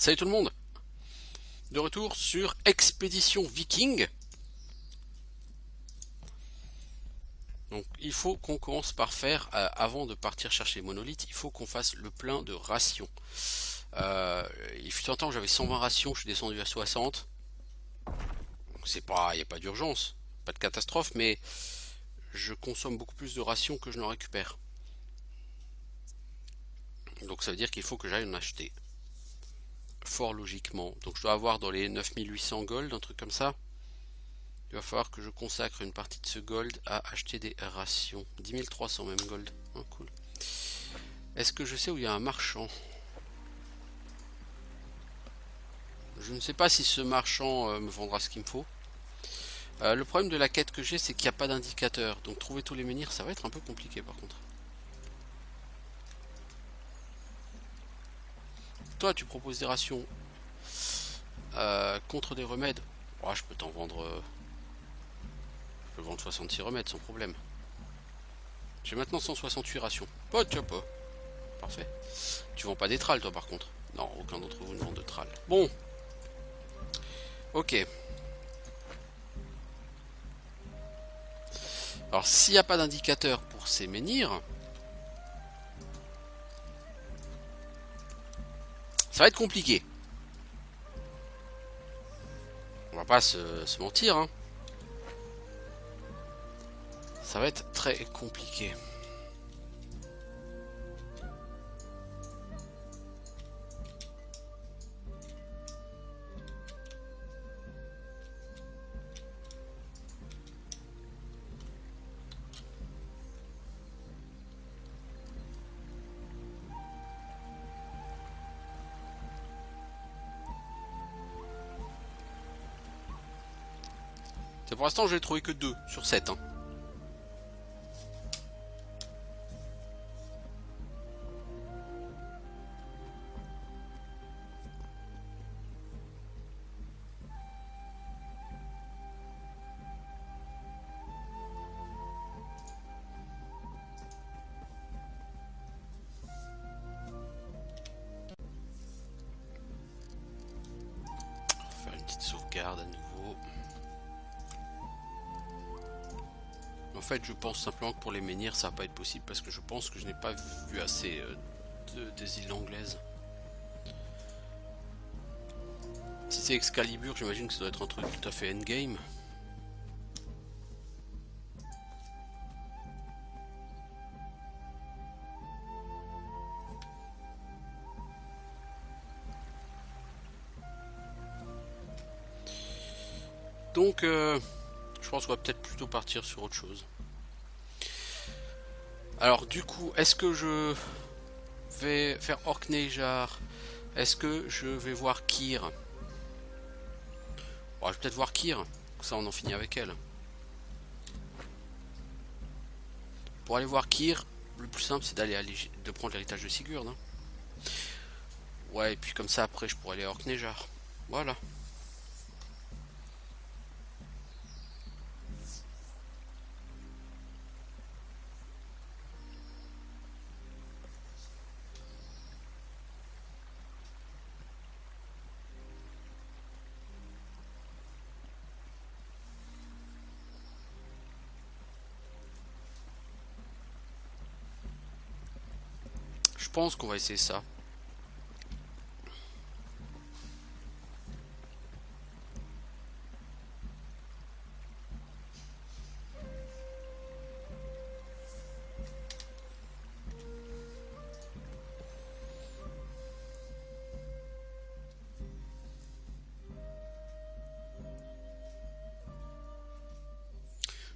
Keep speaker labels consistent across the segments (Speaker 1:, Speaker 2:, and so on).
Speaker 1: Salut tout le monde, de retour sur Expédition Viking. Donc il faut qu'on commence par faire, avant de partir chercher les monolithes, il faut qu'on fasse le plein de rations. Il fut un temps que j'avais 120 rations, je suis descendu à 60. C'est pas, il n'y a pas d'urgence, pas de catastrophe, mais je consomme beaucoup plus de rations que je n'en récupère. Donc ça veut dire qu'il faut que j'aille en acheter. Fort logiquement. Donc je dois avoir dans les 9800 gold, un truc comme ça. Il va falloir que je consacre une partie de ce gold à acheter des rations. 10 300 même gold. Ah, cool. Est-ce que je sais où il y a un marchand? Je ne sais pas si ce marchand me vendra ce qu'il me faut. Le problème de la quête que j'ai, c'est qu'il n'y a pas d'indicateur. Donc trouver tous les menhirs, ça va être un peu compliqué par contre. Toi, tu proposes des rations contre des remèdes. Oh, je peux t'en vendre. Je peux vendre 66 remèdes sans problème. J'ai maintenant 168 rations. Pas de pas. Parfait. Tu vends pas des tralles, toi, par contre? Non, aucun d'entre vous ne vend de tralles. Bon, ok. Alors, s'il n'y a pas d'indicateur pour ces menhirs, ça va être compliqué. On va pas se mentir, hein. Ça va être très compliqué. C'est pour l'instant, j'ai trouvé que 2 sur 7. Hein. On va faire une petite sauvegarde à nouveau. En fait, je pense simplement que pour les menhirs, ça va pas être possible parce que je pense que je n'ai pas vu assez des îles anglaises. Si c'est Excalibur, j'imagine que ça doit être un truc tout à fait endgame. Donc, je pense qu'on va peut-être plutôt partir sur autre chose. Alors, du coup, est-ce que je vais faire Orkneyjar? Est-ce que je vais voir Kyr? Bon, je vais peut-être voir Kyr, comme ça on en finit avec elle. Pour aller voir Kyr, le plus simple c'est de prendre l'héritage de Sigurd. Hein. Ouais, et puis comme ça après je pourrais aller à Orkneyjar. Voilà. Je pense qu'on va essayer ça.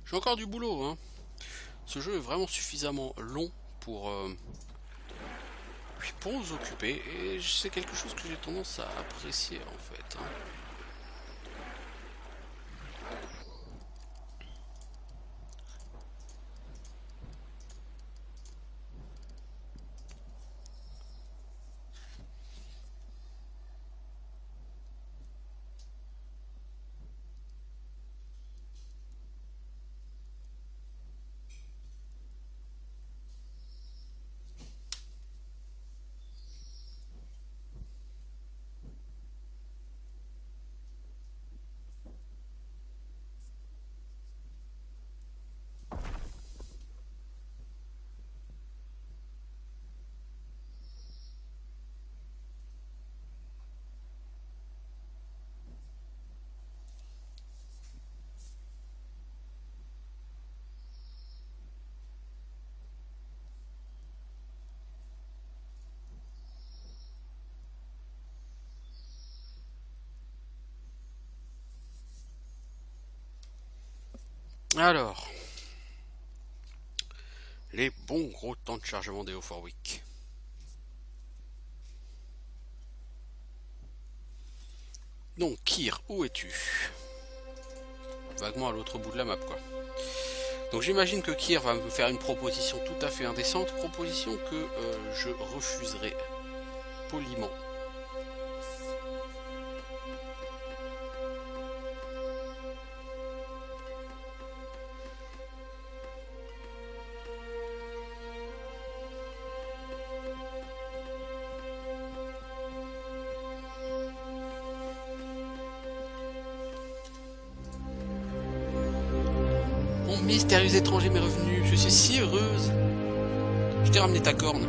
Speaker 1: J'ai encore du boulot, hein. Ce jeu est vraiment suffisamment long pour nous occuper, et c'est quelque chose que j'ai tendance à apprécier en fait. Hein. Alors, les bons gros temps de chargement des Warwick. Donc, Kyr, où es-tu? Vaguement à l'autre bout de la map, quoi. Donc j'imagine que Kyr va me faire une proposition tout à fait indécente, proposition que je refuserai poliment. Mon mystérieux étranger m'est revenu, je suis si heureuse. Je t'ai ramené ta corne.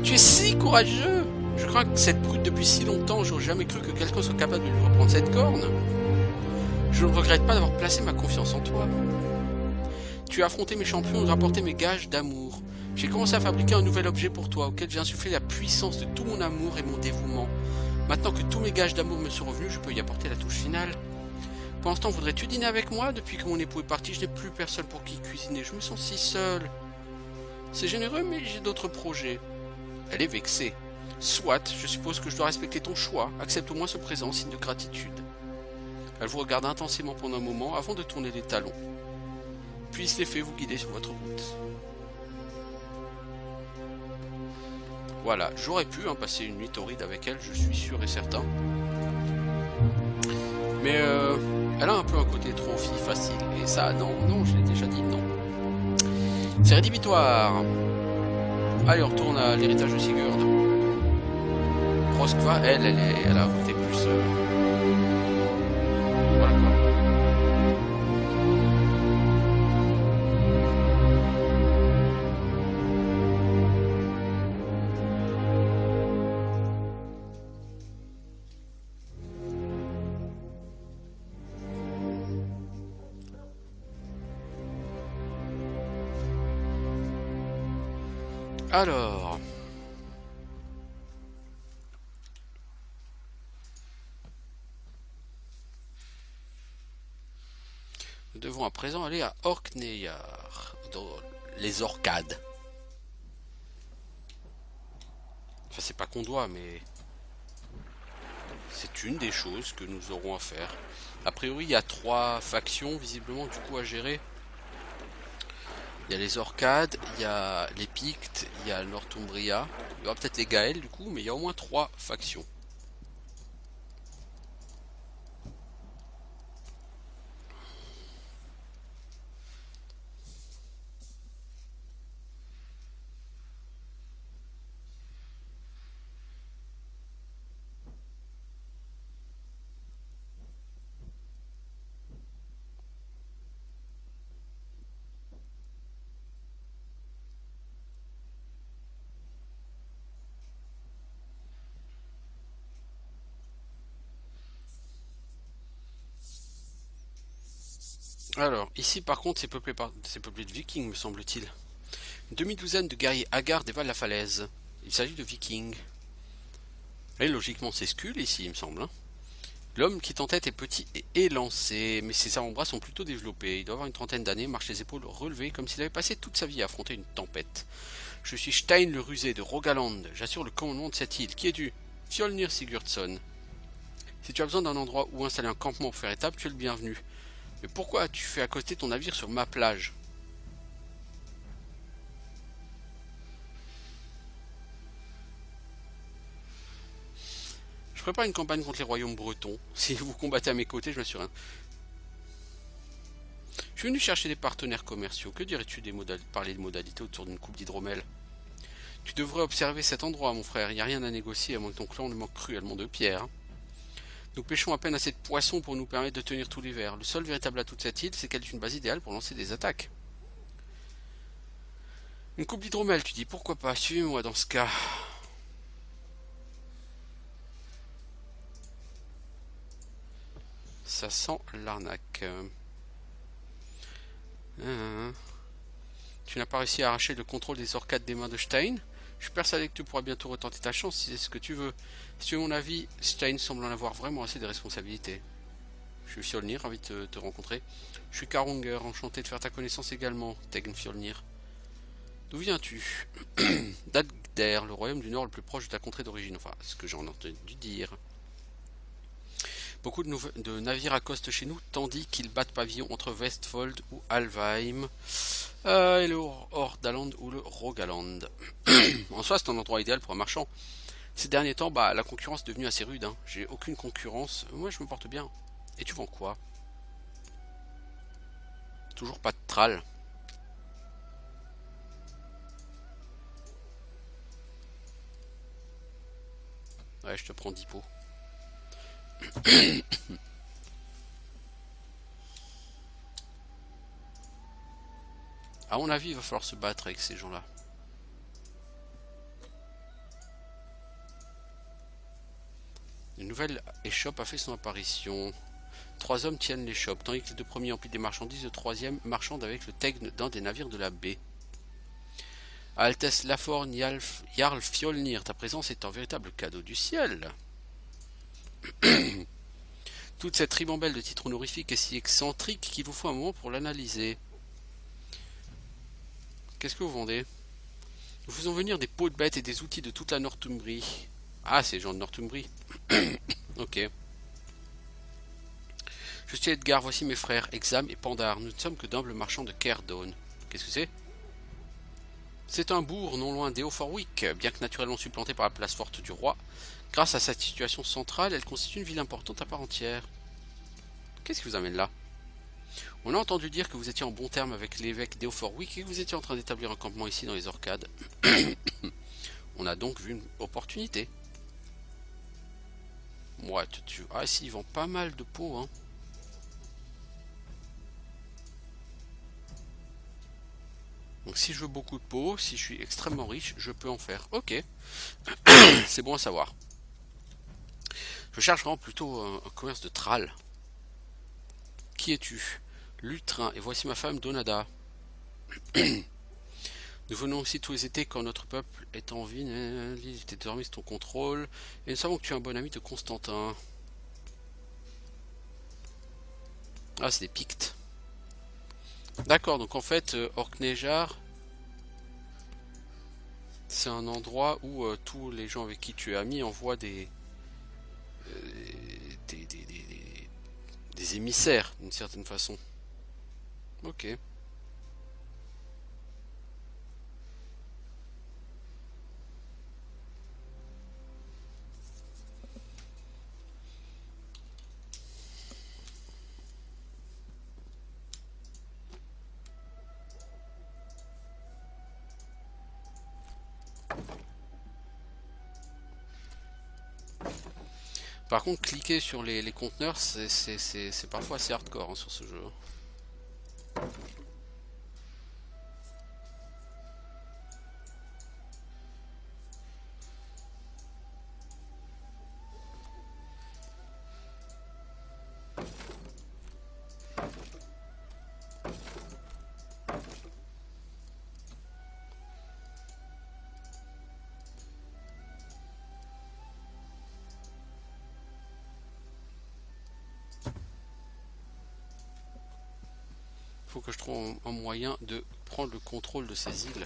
Speaker 1: Tu es si courageux. Je crains que cette brute depuis si longtemps, j'aurais jamais cru que quelqu'un soit capable de lui reprendre cette corne. Je ne regrette pas d'avoir placé ma confiance en toi. Tu as affronté mes champions et rapporté mes gages d'amour. J'ai commencé à fabriquer un nouvel objet pour toi, auquel j'ai insufflé la puissance de tout mon amour et mon dévouement. Maintenant que tous mes gages d'amour me sont revenus, je peux y apporter la touche finale. Pendant ce temps, voudrais-tu dîner avec moi? Depuis que mon époux est parti, je n'ai plus personne pour qui cuisiner. Je me sens si seule. C'est généreux, mais j'ai d'autres projets. Elle est vexée. Soit, je suppose que je dois respecter ton choix. Accepte au moins ce présent, signe de gratitude. Elle vous regarde intensément pendant un moment avant de tourner les talons. Puis il se les fait vous guider sur votre route. Voilà, j'aurais pu passer une nuit torride avec elle, je suis sûr et certain. Mais elle a un peu un côté trop fille facile. Et ça, non, je l'ai déjà dit, non. C'est rédhibitoire. Allez, on retourne à l'héritage de Sigurd. Roskva, elle a un côté plus... Voilà quoi. Alors... Nous devons à présent aller à Orkneyjar, dans les Orcades. Enfin, c'est pas qu'on doit, mais... c'est une des choses que nous aurons à faire. A priori, il y a 3 factions, visiblement, du coup, à gérer. Il y a les Orcades, il y a les Pictes, il y a Northumbria. Il y aura peut-être les Gaëls, du coup, mais il y a au moins 3 factions. Alors, ici par contre, c'est peuplé de vikings, me semble-t-il. Une demi-douzaine de guerriers hagards dévalent la falaise. Il s'agit de vikings. Et logiquement, c'est Skull ici, il me semble. L'homme qui est en tête est petit et élancé, mais ses avant-bras sont plutôt développés. Il doit avoir une trentaine d'années, marche les épaules relevées, comme s'il avait passé toute sa vie à affronter une tempête. Je suis Stein le rusé de Rogaland. J'assure le commandement de cette île. Qui es-tu? Fjolnir Sigurdsson. Si tu as besoin d'un endroit où installer un campement pour faire étape, tu es le bienvenu. Mais pourquoi as-tu fait accoster ton navire sur ma plage? Je prépare une campagne contre les royaumes bretons. Si vous combattez à mes côtés, je m'assure. Je suis venu chercher des partenaires commerciaux. Que dirais-tu parler de modalités autour d'une coupe d'hydromel? Tu devrais observer cet endroit, mon frère. Il n'y a rien à négocier, à moins que ton clan ne manque cruellement de pierre. Nous pêchons à peine assez de poissons pour nous permettre de tenir tout l'hiver. Le seul véritable atout de cette île, c'est qu'elle est une base idéale pour lancer des attaques. Une coupe d'hydromel, tu dis, pourquoi pas? Suivez-moi dans ce cas. Ça sent l'arnaque. Tu n'as pas réussi à arracher le contrôle des orcades des mains de Stein? Je suis persuadé que tu pourras bientôt retenter ta chance si c'est ce que tu veux. Si tu veux mon avis, Stein semble en avoir vraiment assez de responsabilités. Je suis Fjolnir, ravi de te rencontrer. Je suis Karunger, enchanté de faire ta connaissance également, Tegn Fjolnir. D'où viens-tu? D'Agder, le royaume du Nord le plus proche de ta contrée d'origine, enfin, ce que j'en ai entendu dire. Beaucoup de navires accostent chez nous, tandis qu'ils battent pavillon entre Vestfold ou Alvheim, et le Hordaland ou le Rogaland. En soi, c'est un endroit idéal pour un marchand. Ces derniers temps, bah, la concurrence est devenue assez rude. Hein. J'ai aucune concurrence. Moi, je me porte bien. Et tu vends quoi? Toujours pas de tral. Ouais, je te prends 10 pots. À mon avis, il va falloir se battre avec ces gens-là. Une nouvelle échoppe a fait son apparition. 3 hommes tiennent l'échoppe, tandis que les 2 premiers emplissent des marchandises, le 3e marchande avec le tegn d'un des navires de la baie. À Altesse Laforn Jarl Fjolnir, ta présence est un véritable cadeau du ciel. Toute cette ribambelle de titres honorifiques est si excentrique qu'il vous faut un moment pour l'analyser. Qu'est-ce que vous vendez? Nous faisons venir des peaux de bêtes et des outils de toute la Northumbrie. Ah, c'est les gens de Northumbrie. Ok. Je suis Edgar, voici mes frères, Exam et Pandar. Nous ne sommes que d'humbles marchands de Cairdawn. Qu'est-ce que c'est? C'est un bourg non loin d'Eoforwick, bien que naturellement supplanté par la place forte du roi. Grâce à sa situation centrale, elle constitue une ville importante à part entière. Qu'est-ce qui vous amène là? On a entendu dire que vous étiez en bon terme avec l'évêque d'Eoforwick et que vous étiez en train d'établir un campement ici dans les Orcades. On a donc vu une opportunité. Ouais, ah si, ils vendent pas mal de pots, hein. Donc si je veux beaucoup de pots, si je suis extrêmement riche, je peux en faire. Ok, c'est bon à savoir. Je cherche vraiment plutôt un commerce de tral. Qui es-tu? Lutrin, et voici ma femme Donada. Nous venons aussi tous les étés quand notre peuple est en vie. L'île est désormais sous ton contrôle. Et nous savons que tu es un bon ami de Constantin. Ah, c'est des Pictes. D'accord, donc en fait, Orknejar, c'est un endroit où tous les gens avec qui tu es ami envoient euh, des émissaires, d'une certaine façon. Ok. Par contre, cliquer sur les conteneurs, c'est parfois assez hardcore hein, sur ce jeu. Faut que je trouve un moyen de prendre le contrôle de ces îles.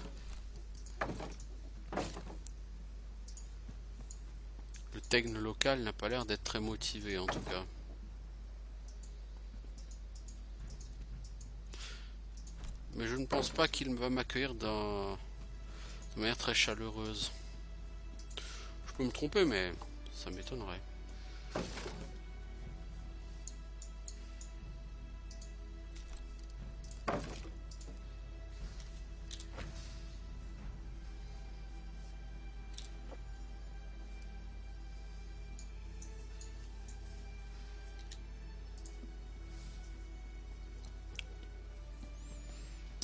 Speaker 1: Le Tegn local n'a pas l'air d'être très motivé en tout cas. Mais je ne pense pas qu'il va m'accueillir de manière très chaleureuse. Je peux me tromper mais ça m'étonnerait.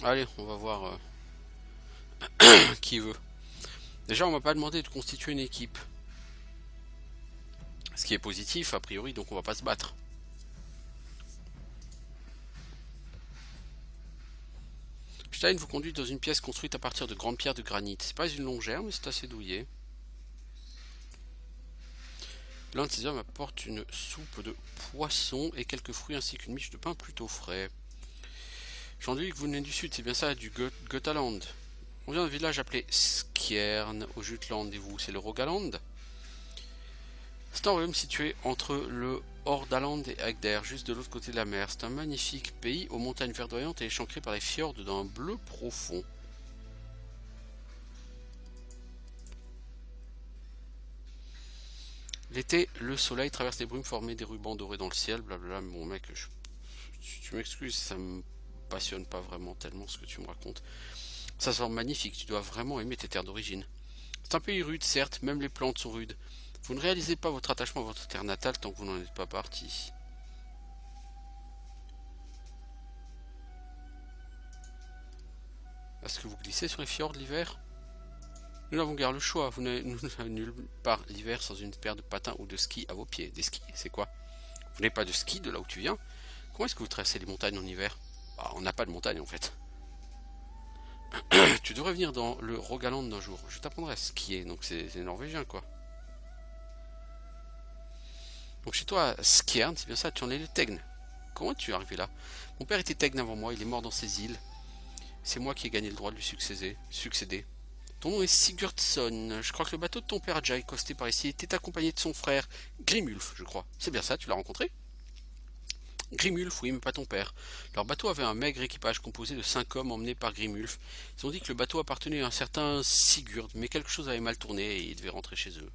Speaker 1: Allez, on va voir qui veut. Déjà, on m'a pas demandé de constituer une équipe. Ce qui est positif, a priori, donc on va pas se battre. Stein vous conduit dans une pièce construite à partir de grandes pierres de granit. C'est pas une longère, mais c'est assez douillet. L'un de ces hommes apporte une soupe de poisson et quelques fruits ainsi qu'une miche de pain plutôt frais. J'en dis que vous venez du sud, c'est bien ça, du Götaland. On vient d'un village appelé Skjern au Jutland, et vous, c'est le Rogaland. C'est un royaume situé entre le Hordaland et Agder, juste de l'autre côté de la mer. C'est un magnifique pays aux montagnes verdoyantes et échancrées par les fjords d'un bleu profond. L'été, le soleil traverse les brumes formées des rubans dorés dans le ciel, blablabla. Bon mec, tu m'excuses, ça me passionne pas vraiment tellement ce que tu me racontes. Ça semble magnifique, tu dois vraiment aimer tes terres d'origine. C'est un pays rude, certes, même les plantes sont rudes. Vous ne réalisez pas votre attachement à votre terre natale tant que vous n'en êtes pas parti. Est-ce que vous glissez sur les fjords l'hiver? Nous n'avons guère le choix, nous n'avons nulle part l'hiver sans une paire de patins ou de skis à vos pieds. Des skis, c'est quoi? Vous n'avez pas de ski de là où tu viens? Comment est-ce que vous traversez les montagnes en hiver? Bah, on n'a pas de montagne en fait. Tu devrais venir dans le Rogaland d'un jour. Je t'apprendrai à skier, donc c'est norvégien quoi. Donc chez toi, à Skjern, c'est bien ça, tu en es le Tegn. Comment es-tu arrivé là? Mon père était Tegn avant moi, il est mort dans ces îles. C'est moi qui ai gagné le droit de lui succéder. Ton nom est Sigurdsson. Je crois que le bateau de ton père a déjà accosté par ici. Il était accompagné de son frère, Grimulf, je crois. C'est bien ça, tu l'as rencontré? Grimulf, oui, mais pas ton père. Leur bateau avait un maigre équipage composé de 5 hommes emmenés par Grimulf. Ils ont dit que le bateau appartenait à un certain Sigurd, mais quelque chose avait mal tourné et ils devaient rentrer chez eux.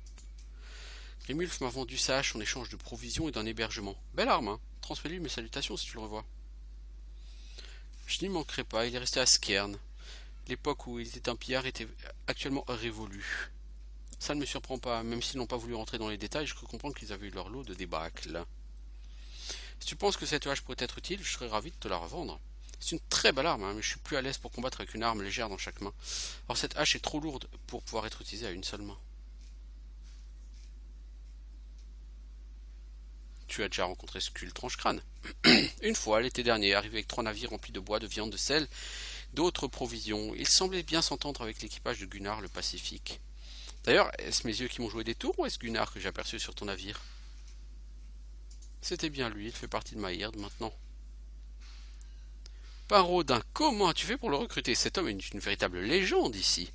Speaker 1: Grimulf m'a vendu sa hache en échange de provisions et d'un hébergement. Belle arme, hein? Transmets-lui mes salutations si tu le revois. Je n'y manquerai pas, il est resté à Skjern. L'époque où il était un pillard était actuellement révolue. Ça ne me surprend pas, même s'ils n'ont pas voulu rentrer dans les détails, je peux comprendre qu'ils avaient eu leur lot de débâcles. Si tu penses que cette hache pourrait être utile, je serais ravi de te la revendre. C'est une très belle arme, hein, mais je suis plus à l'aise pour combattre avec une arme légère dans chaque main. Or cette hache est trop lourde pour pouvoir être utilisée à une seule main. Tu as déjà rencontré Skull Tranche-Crâne? Une fois, l'été dernier, arrivé avec 3 navires remplis de bois, de viande, de sel, d'autres provisions. Il semblait bien s'entendre avec l'équipage de Gunnar le Pacifique. D'ailleurs, est-ce mes yeux qui m'ont joué des tours ou est-ce Gunnar que j'ai aperçu sur ton navire? C'était bien lui, il fait partie de ma hirde maintenant. Parodin, comment as-tu fait pour le recruter? Cet homme est une véritable légende ici.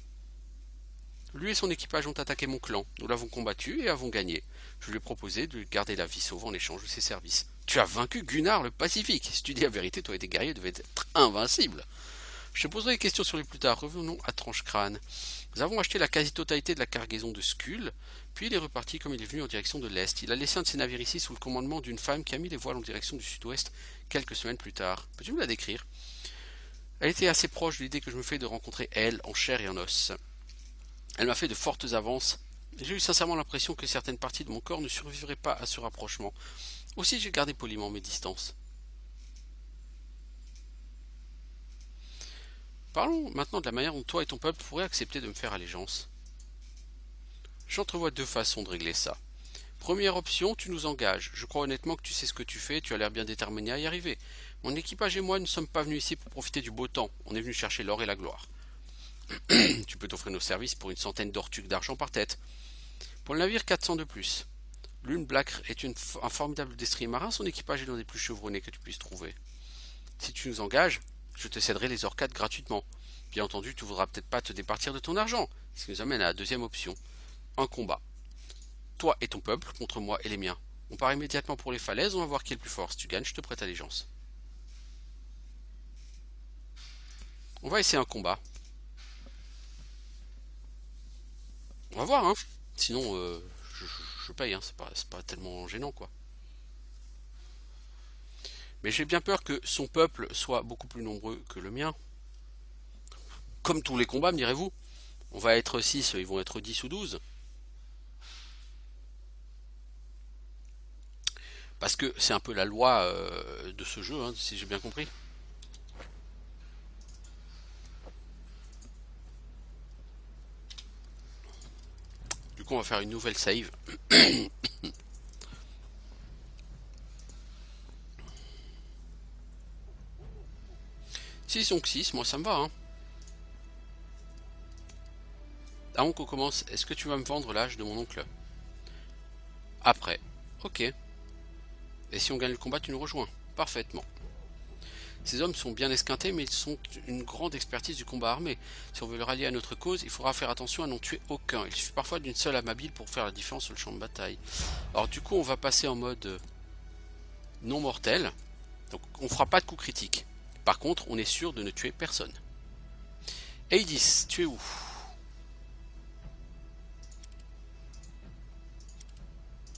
Speaker 1: Lui et son équipage ont attaqué mon clan. Nous l'avons combattu et avons gagné. Je lui ai proposé de garder la vie sauve en échange de ses services. Tu as vaincu Gunnar le Pacifique. Si tu dis la vérité, toi et tes guerriers devaient être invincibles. Je te poserai des questions sur lui plus tard. Revenons à Tranche-Crâne. Nous avons acheté la quasi-totalité de la cargaison de Skull, puis il est reparti comme il est venu en direction de l'Est. Il a laissé un de ses navires ici sous le commandement d'une femme qui a mis les voiles en direction du sud-ouest quelques semaines plus tard. Peux-tu me la décrire? Elle était assez proche de l'idée que je me fais de rencontrer elle, en chair et en os. Elle m'a fait de fortes avances. J'ai eu sincèrement l'impression que certaines parties de mon corps ne survivraient pas à ce rapprochement. Aussi j'ai gardé poliment mes distances. Parlons maintenant de la manière dont toi et ton peuple pourraient accepter de me faire allégeance. J'entrevois 2 façons de régler ça. Première option, tu nous engages. Je crois honnêtement que tu sais ce que tu fais, tu as l'air bien déterminé à y arriver. Mon équipage et moi ne sommes pas venus ici pour profiter du beau temps, on est venus chercher l'or et la gloire. Tu peux t'offrir nos services pour une centaine d'ortuques d'argent par tête. Pour le navire, 400 de plus. Lune Black est un formidable destrier marin, son équipage est l'un des plus chevronnés que tu puisses trouver. Si tu nous engages, je te céderai les orcades gratuitement. Bien entendu, tu ne voudras peut-être pas te départir de ton argent, ce qui nous amène à la deuxième option. Un combat. Toi et ton peuple contre moi et les miens. On part immédiatement pour les falaises, on va voir qui est le plus fort. Si tu gagnes, je te prête allégeance. On va essayer un combat. On va voir, hein. Sinon, je paye, hein. C'est pas tellement gênant, quoi. Mais j'ai bien peur que son peuple soit beaucoup plus nombreux que le mien. Comme tous les combats, me direz-vous. On va être 6, ils vont être 10 ou 12. Parce que c'est un peu la loi de ce jeu, hein, si j'ai bien compris. Du coup, on va faire une nouvelle save. S'ils sont que 6, moi ça me va. Hein. Avant qu'on commence, est-ce que tu vas me vendre l'âge de mon oncle? Après. Ok. Et si on gagne le combat, tu nous rejoins. Parfaitement. Ces hommes sont bien esquintés, mais ils ont une grande expertise du combat armé. Si on veut le rallier à notre cause, il faudra faire attention à n'en tuer aucun. Il suffit parfois d'une seule âme habile pour faire la différence sur le champ de bataille. Alors du coup, on va passer en mode non mortel. Donc on fera pas de coups critiques. Par contre, on est sûr de ne tuer personne. Hades, tu es où?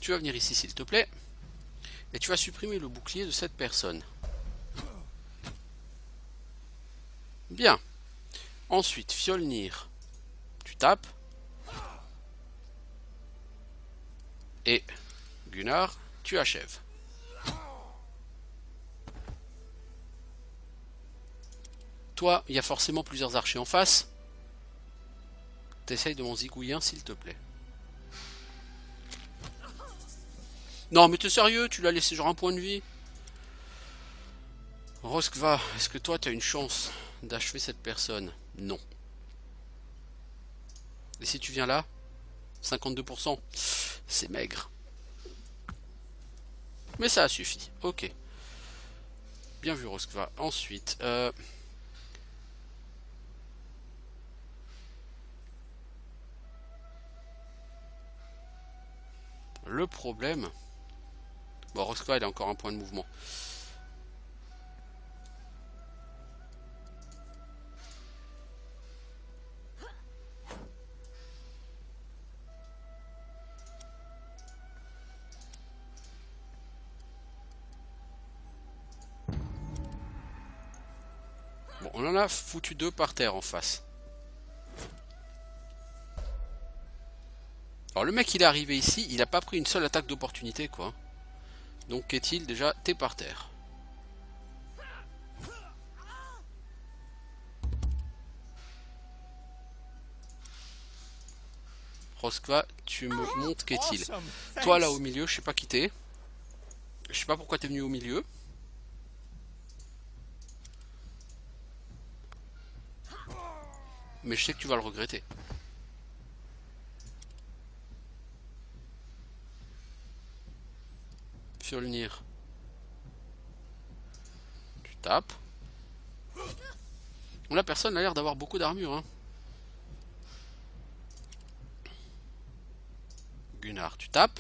Speaker 1: Tu vas venir ici s'il te plaît. Et tu vas supprimer le bouclier de cette personne. Bien. Ensuite, Fjolnir. Tu tapes. Et Gunnar, tu achèves. Toi, il y a forcément plusieurs archers en face. T'essayes de m'en zigouiller un s'il te plaît. Non mais t'es sérieux? Tu l'as laissé genre un point de vie? Roskva, est-ce que toi tu as une chance d'achever cette personne? Non. Et si tu viens là? 52%. C'est maigre. Mais ça a suffi. Ok. Bien vu Roskva. Ensuite, le problème... Bon, Roskva, il a encore un point de mouvement. Bon, on en a foutu deux par terre en face. Alors le mec il est arrivé ici, il a pas pris une seule attaque d'opportunité quoi. Donc qu'est-il déjà? T'es par terre. Roskva, tu me montres qu'est-il. Toi là au milieu, je sais pas qui t'es. Je sais pas pourquoi t'es venu au milieu. Mais je sais que tu vas le regretter. Fjolnir. Tu tapes. La personne a l'air d'avoir beaucoup d'armure. Hein. Gunnar, tu tapes.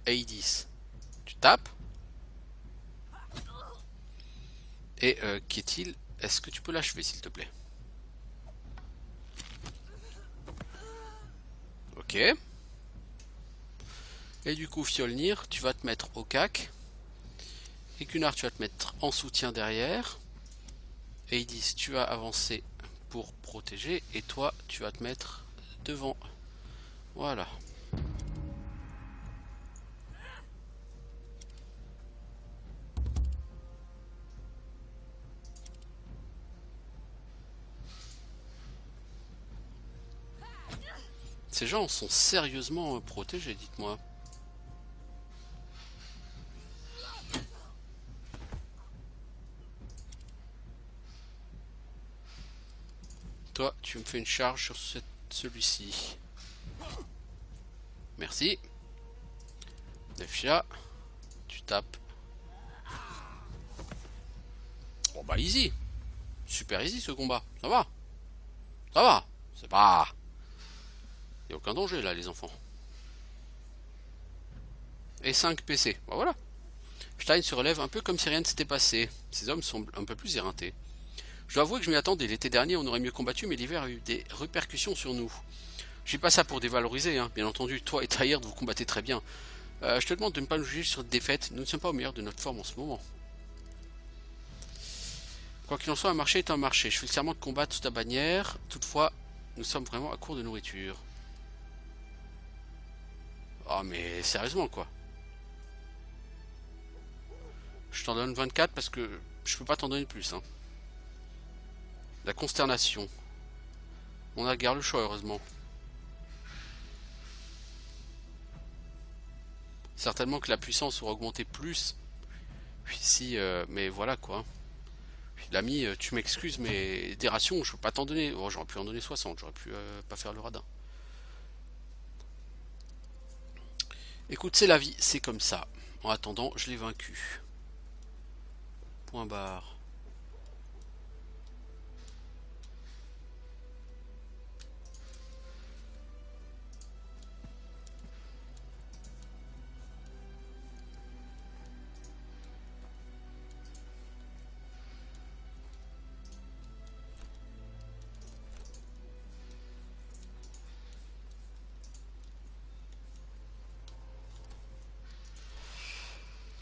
Speaker 1: Hades, tu tapes. Et qu'est-il? Est-ce que tu peux l'achever s'il te plaît? Ok. Et du coup Fjolnir, tu vas te mettre au cac. Et Gunnar, tu vas te mettre en soutien derrière. Hades, tu vas avancer pour protéger. Et toi, tu vas te mettre devant. Voilà. Ces gens sont sérieusement protégés, dites-moi. Toi, tu me fais une charge sur celui-ci. Merci. Nefia, tu tapes. Bon bah easy. Super easy ce combat. Ça va. Ça va. C'est pas... Il n'y a aucun danger là les enfants. Et 5 PC. Bah voilà. Stein se relève un peu comme si rien ne s'était passé. Ces hommes sont un peu plus éreintés. Je dois avouer que je m'y attendais. L'été dernier, on aurait mieux combattu, mais l'hiver a eu des répercussions sur nous. Je dis pas ça pour dévaloriser, hein. Bien entendu. Toi et Tahir, vous combattez très bien. Je te demande de ne pas nous juger sur cette défaite. Nous ne sommes pas au meilleur de notre forme en ce moment. Quoi qu'il en soit, un marché est un marché. Je fais le serment de combattre sous ta bannière. Toutefois, nous sommes vraiment à court de nourriture. Oh mais sérieusement quoi. Je t'en donne 24 parce que je peux pas t'en donner plus. Hein. La consternation. On a guère le choix heureusement. Certainement que la puissance aura augmenté plus. Ici, mais voilà quoi. L'ami, tu m'excuses, mais des rations, je peux pas t'en donner. Oh, j'aurais pu en donner 60, j'aurais pu pas faire le radin. Écoute, c'est la vie, c'est comme ça. En attendant, je l'ai vaincu. Point barre.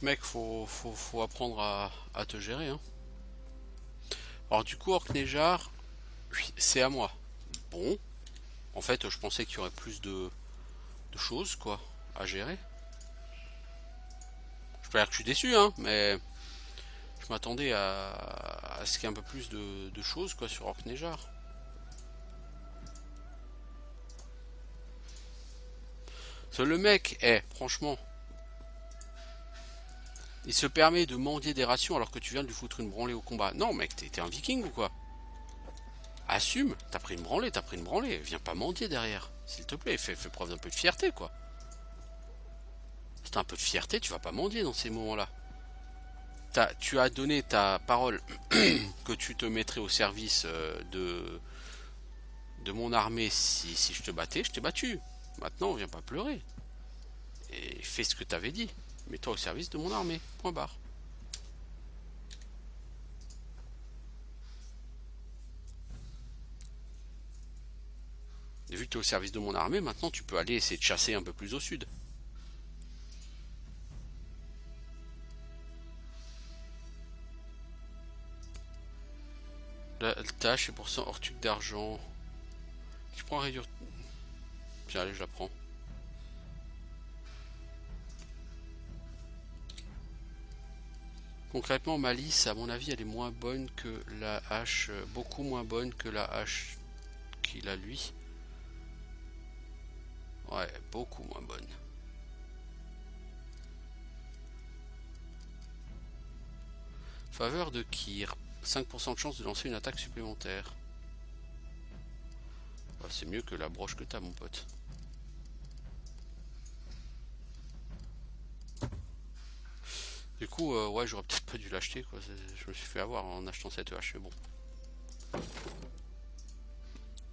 Speaker 1: Mec, faut apprendre à te gérer, hein. Alors du coup, Orknejar, oui, c'est à moi. Bon, en fait, je pensais qu'il y aurait plus de choses, quoi, à gérer. Je peux dire que je suis déçu, hein, mais je m'attendais à ce qu'il y ait un peu plus de choses, quoi, sur Orknejar. Le mec, franchement, il se permet de mendier des rations alors que tu viens de lui foutre une branlée au combat. Non, mec, t'es un viking ou quoi? Assume, t'as pris une branlée, t'as pris une branlée. Viens pas mendier derrière. S'il te plaît, fais preuve d'un peu de fierté, quoi. Si t'as un peu de fierté, tu vas pas mendier dans ces moments-là. Tu as donné ta parole que tu te mettrais au service de mon armée si je te battais, je t'ai battu. Maintenant, viens pas pleurer. Et fais ce que t'avais dit. Mets-toi au service de mon armée. Point barre. Et vu que tu es au service de mon armée, maintenant tu peux aller essayer de chasser un peu plus au sud. La tâche est pour 100 ortuques d'argent. Je prends réduire. Tiens, allez, je la prends. Concrètement, ma lisse, à mon avis, elle est moins bonne que la hache. Beaucoup moins bonne que la hache qu'il a lui. Ouais, beaucoup moins bonne. Faveur de Kyr. 5% de chance de lancer une attaque supplémentaire. Bah, c'est mieux que la broche que t'as, mon pote. Du coup, ouais, j'aurais peut-être pas dû l'acheter, quoi. Je me suis fait avoir en achetant cette hache, mais bon.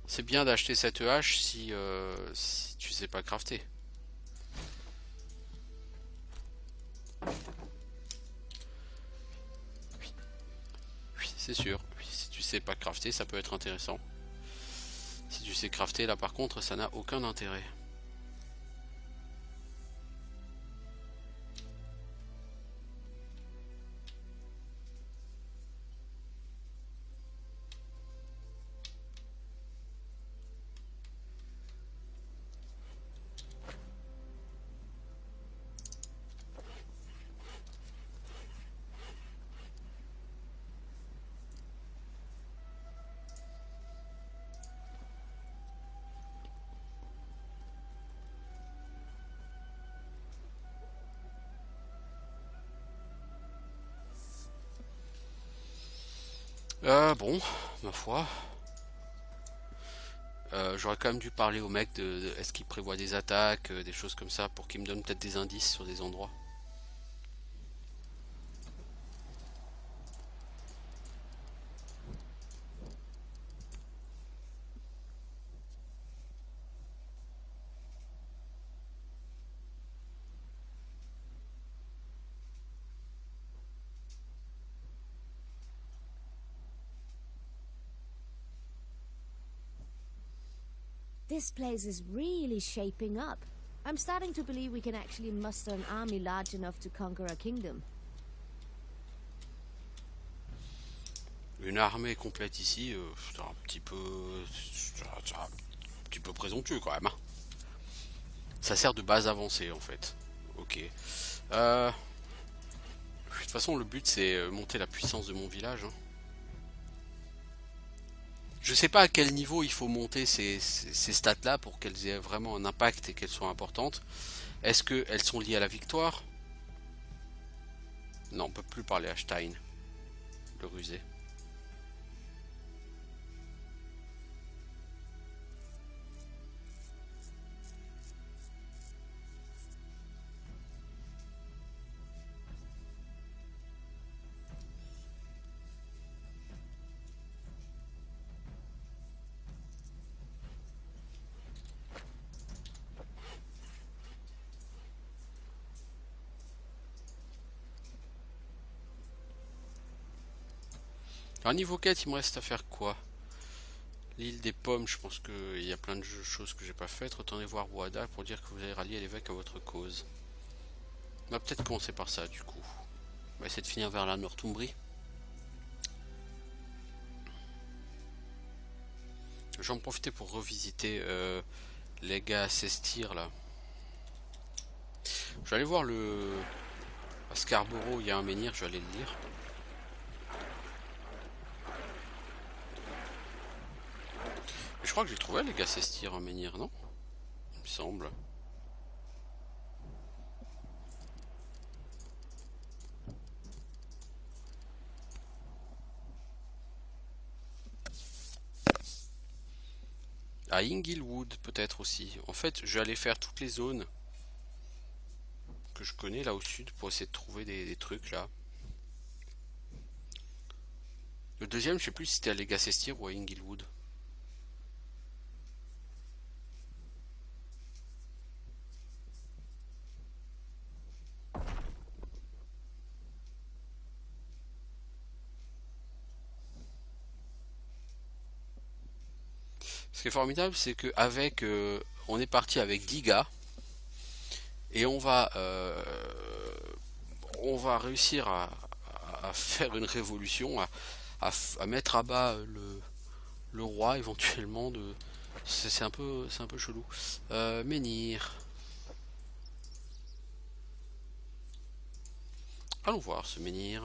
Speaker 1: C'est bien d'acheter cette hache si tu sais pas crafter. Oui, c'est sûr. Oui, si tu sais pas crafter, ça peut être intéressant. Si tu sais crafter, là par contre, ça n'a aucun intérêt. Bon, ma foi. J'aurais quand même dû parler au mec de est-ce qu'il prévoit des attaques, des choses comme ça, pour qu'il me donne peut-être des indices sur des endroits.
Speaker 2: This place is really shaping up. I'm starting to believe we can actually muster an army large enough to conquer a kingdom.
Speaker 1: Une armée complète ici, c'est un petit peu présomptueux quand même, hein. Ça sert de base avancée en fait. Ok. De toute façon, le but c'est monter la puissance de mon village, hein. Je sais pas à quel niveau il faut monter ces stats-là pour qu'elles aient vraiment un impact et qu'elles soient importantes. Est-ce qu'elles sont liées à la victoire? Non, on peut plus parler à Stein, le rusé. Alors niveau quête, il me reste à faire quoi? L'île des pommes, je pense qu'il y a plein de choses que j'ai pas faites. Retournez voir Wada pour dire que vous avez rallié l'évêque à votre cause. On va peut-être commencer par ça du coup. On va essayer de finir vers la Northumbrie. Je vais en profiter pour revisiter les gars à Sestir là. Je vais aller voir le... À Scarborough, il y a un menhir, je vais aller le lire. Mais je crois que j'ai trouvé les gars Sestir un menhir, non? Il me semble. À Inglewood peut-être aussi. En fait, je vais aller faire toutes les zones que je connais là au sud pour essayer de trouver des trucs là. Le deuxième, je sais plus si c'était à Legasestir ou à Inglewood. Ce qui est formidable, c'est que avec, on est parti avec 10 gars et on va réussir à faire une révolution, à mettre à bas le roi éventuellement. C'est un peu chelou. Menhir. Allons voir ce menhir.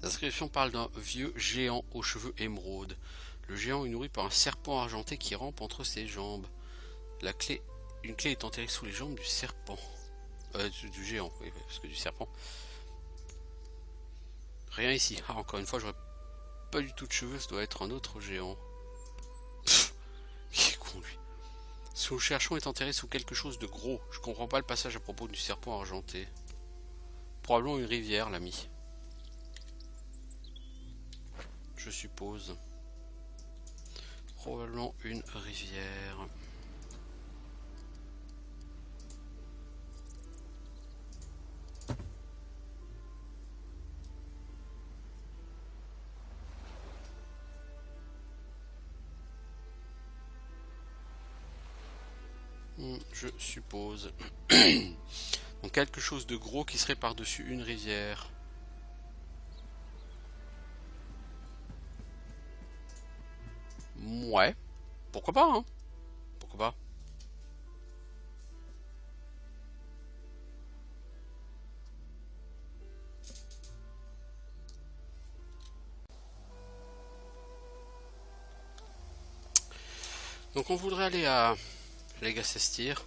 Speaker 1: La description parle d'un vieux géant aux cheveux émeraudes. Le géant est nourri par un serpent argenté qui rampe entre ses jambes. Une clé est enterrée sous les jambes du serpent. Du géant, oui, parce que du serpent. Rien ici. Ah, encore une fois, j'aurais pas du tout de cheveux, ça doit être un autre géant. Pff, qui est con lui. Ce que nous cherchons est enterré sous quelque chose de gros. Je comprends pas le passage à propos du serpent argenté. Probablement une rivière, l'ami. Je suppose. Probablement une rivière. Je suppose. Donc quelque chose de gros qui serait par-dessus une rivière. Ouais. Pourquoi pas, hein? Pourquoi pas? Donc on voudrait aller à Legasestir.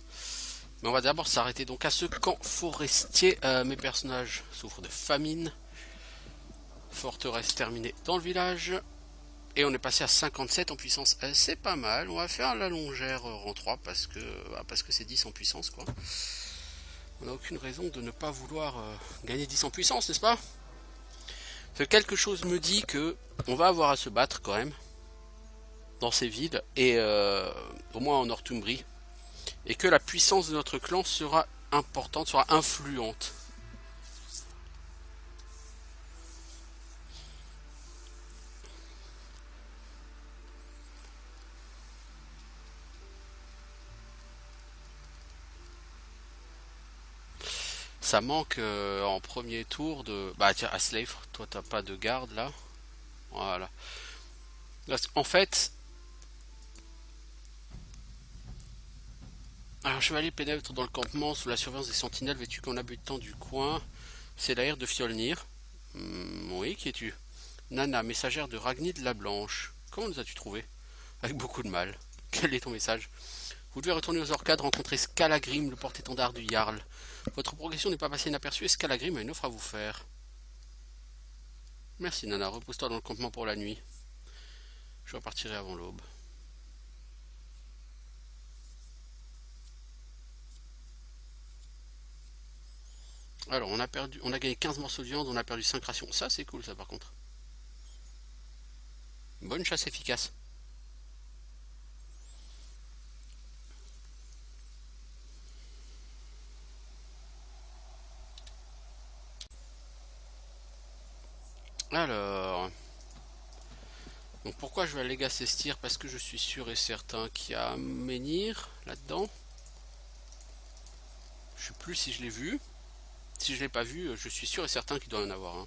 Speaker 1: Mais on va d'abord s'arrêter donc à ce camp forestier. Mes personnages souffrent de famine. Forteresse terminée dans le village. Et on est passé à 57 en puissance. C'est pas mal. On va faire la longère rang 3 parce que c'est 10 en puissance quoi. On n'a aucune raison de ne pas vouloir gagner 10 en puissance, n'est-ce pas? Quelque chose me dit que on va avoir à se battre quand même dans ces villes et au moins en Northumbrie, et que la puissance de notre clan sera importante, sera influente. Ça manque en premier tour de... Bah tiens, Aslave, toi t'as pas de garde là. Voilà. Là, en fait... Alors chevalier pénètre dans le campement sous la surveillance des sentinelles vêtus comme habitant du coin. C'est l'air de Fjolnir. Oui, qui es-tu? Nana, messagère de Ragnhild la Blanche. Comment nous as-tu trouvé? Avec beaucoup de mal. Quel est ton message? Vous devez retourner aux Orcades, rencontrer Scalagrim, le porte-étendard du Jarl. Votre progression n'est pas passée inaperçue et Scalagrim a une offre à vous faire. Merci Nana, repose-toi dans le campement pour la nuit. Je repartirai avant l'aube. Alors, on a gagné 15 morceaux de viande, on a perdu 5 rations. Ça, c'est cool, ça, par contre. Bonne chasse efficace. Alors... Donc pourquoi je vais à Legas Estir? Parce que je suis sûr et certain qu'il y a un menhir là-dedans. Je sais plus si je l'ai vu. Si je l'ai pas vu, je suis sûr et certain qu'il doit y en avoir un.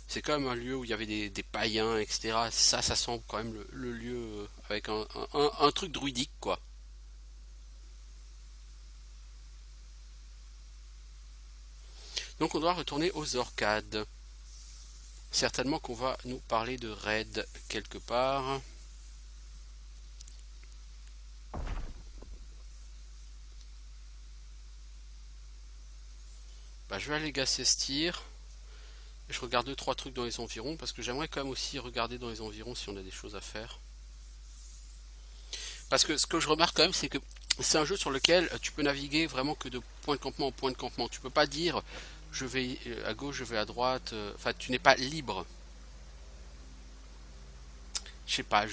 Speaker 1: C'est quand même un lieu où il y avait des païens, etc. Ça semble quand même le lieu avec un truc druidique, quoi. Donc on doit retourner aux Orcades. Certainement qu'on va nous parler de raid quelque part. Bah, je vais aller Gassestir. Je regarde 2-3 trucs dans les environs parce que j'aimerais quand même aussi regarder dans les environs si on a des choses à faire. Parce que ce que je remarque quand même, c'est que c'est un jeu sur lequel tu peux naviguer vraiment que de point de campement en point de campement. Tu peux pas dire je vais à gauche, je vais à droite. Enfin, tu n'es pas libre. Je sais pas,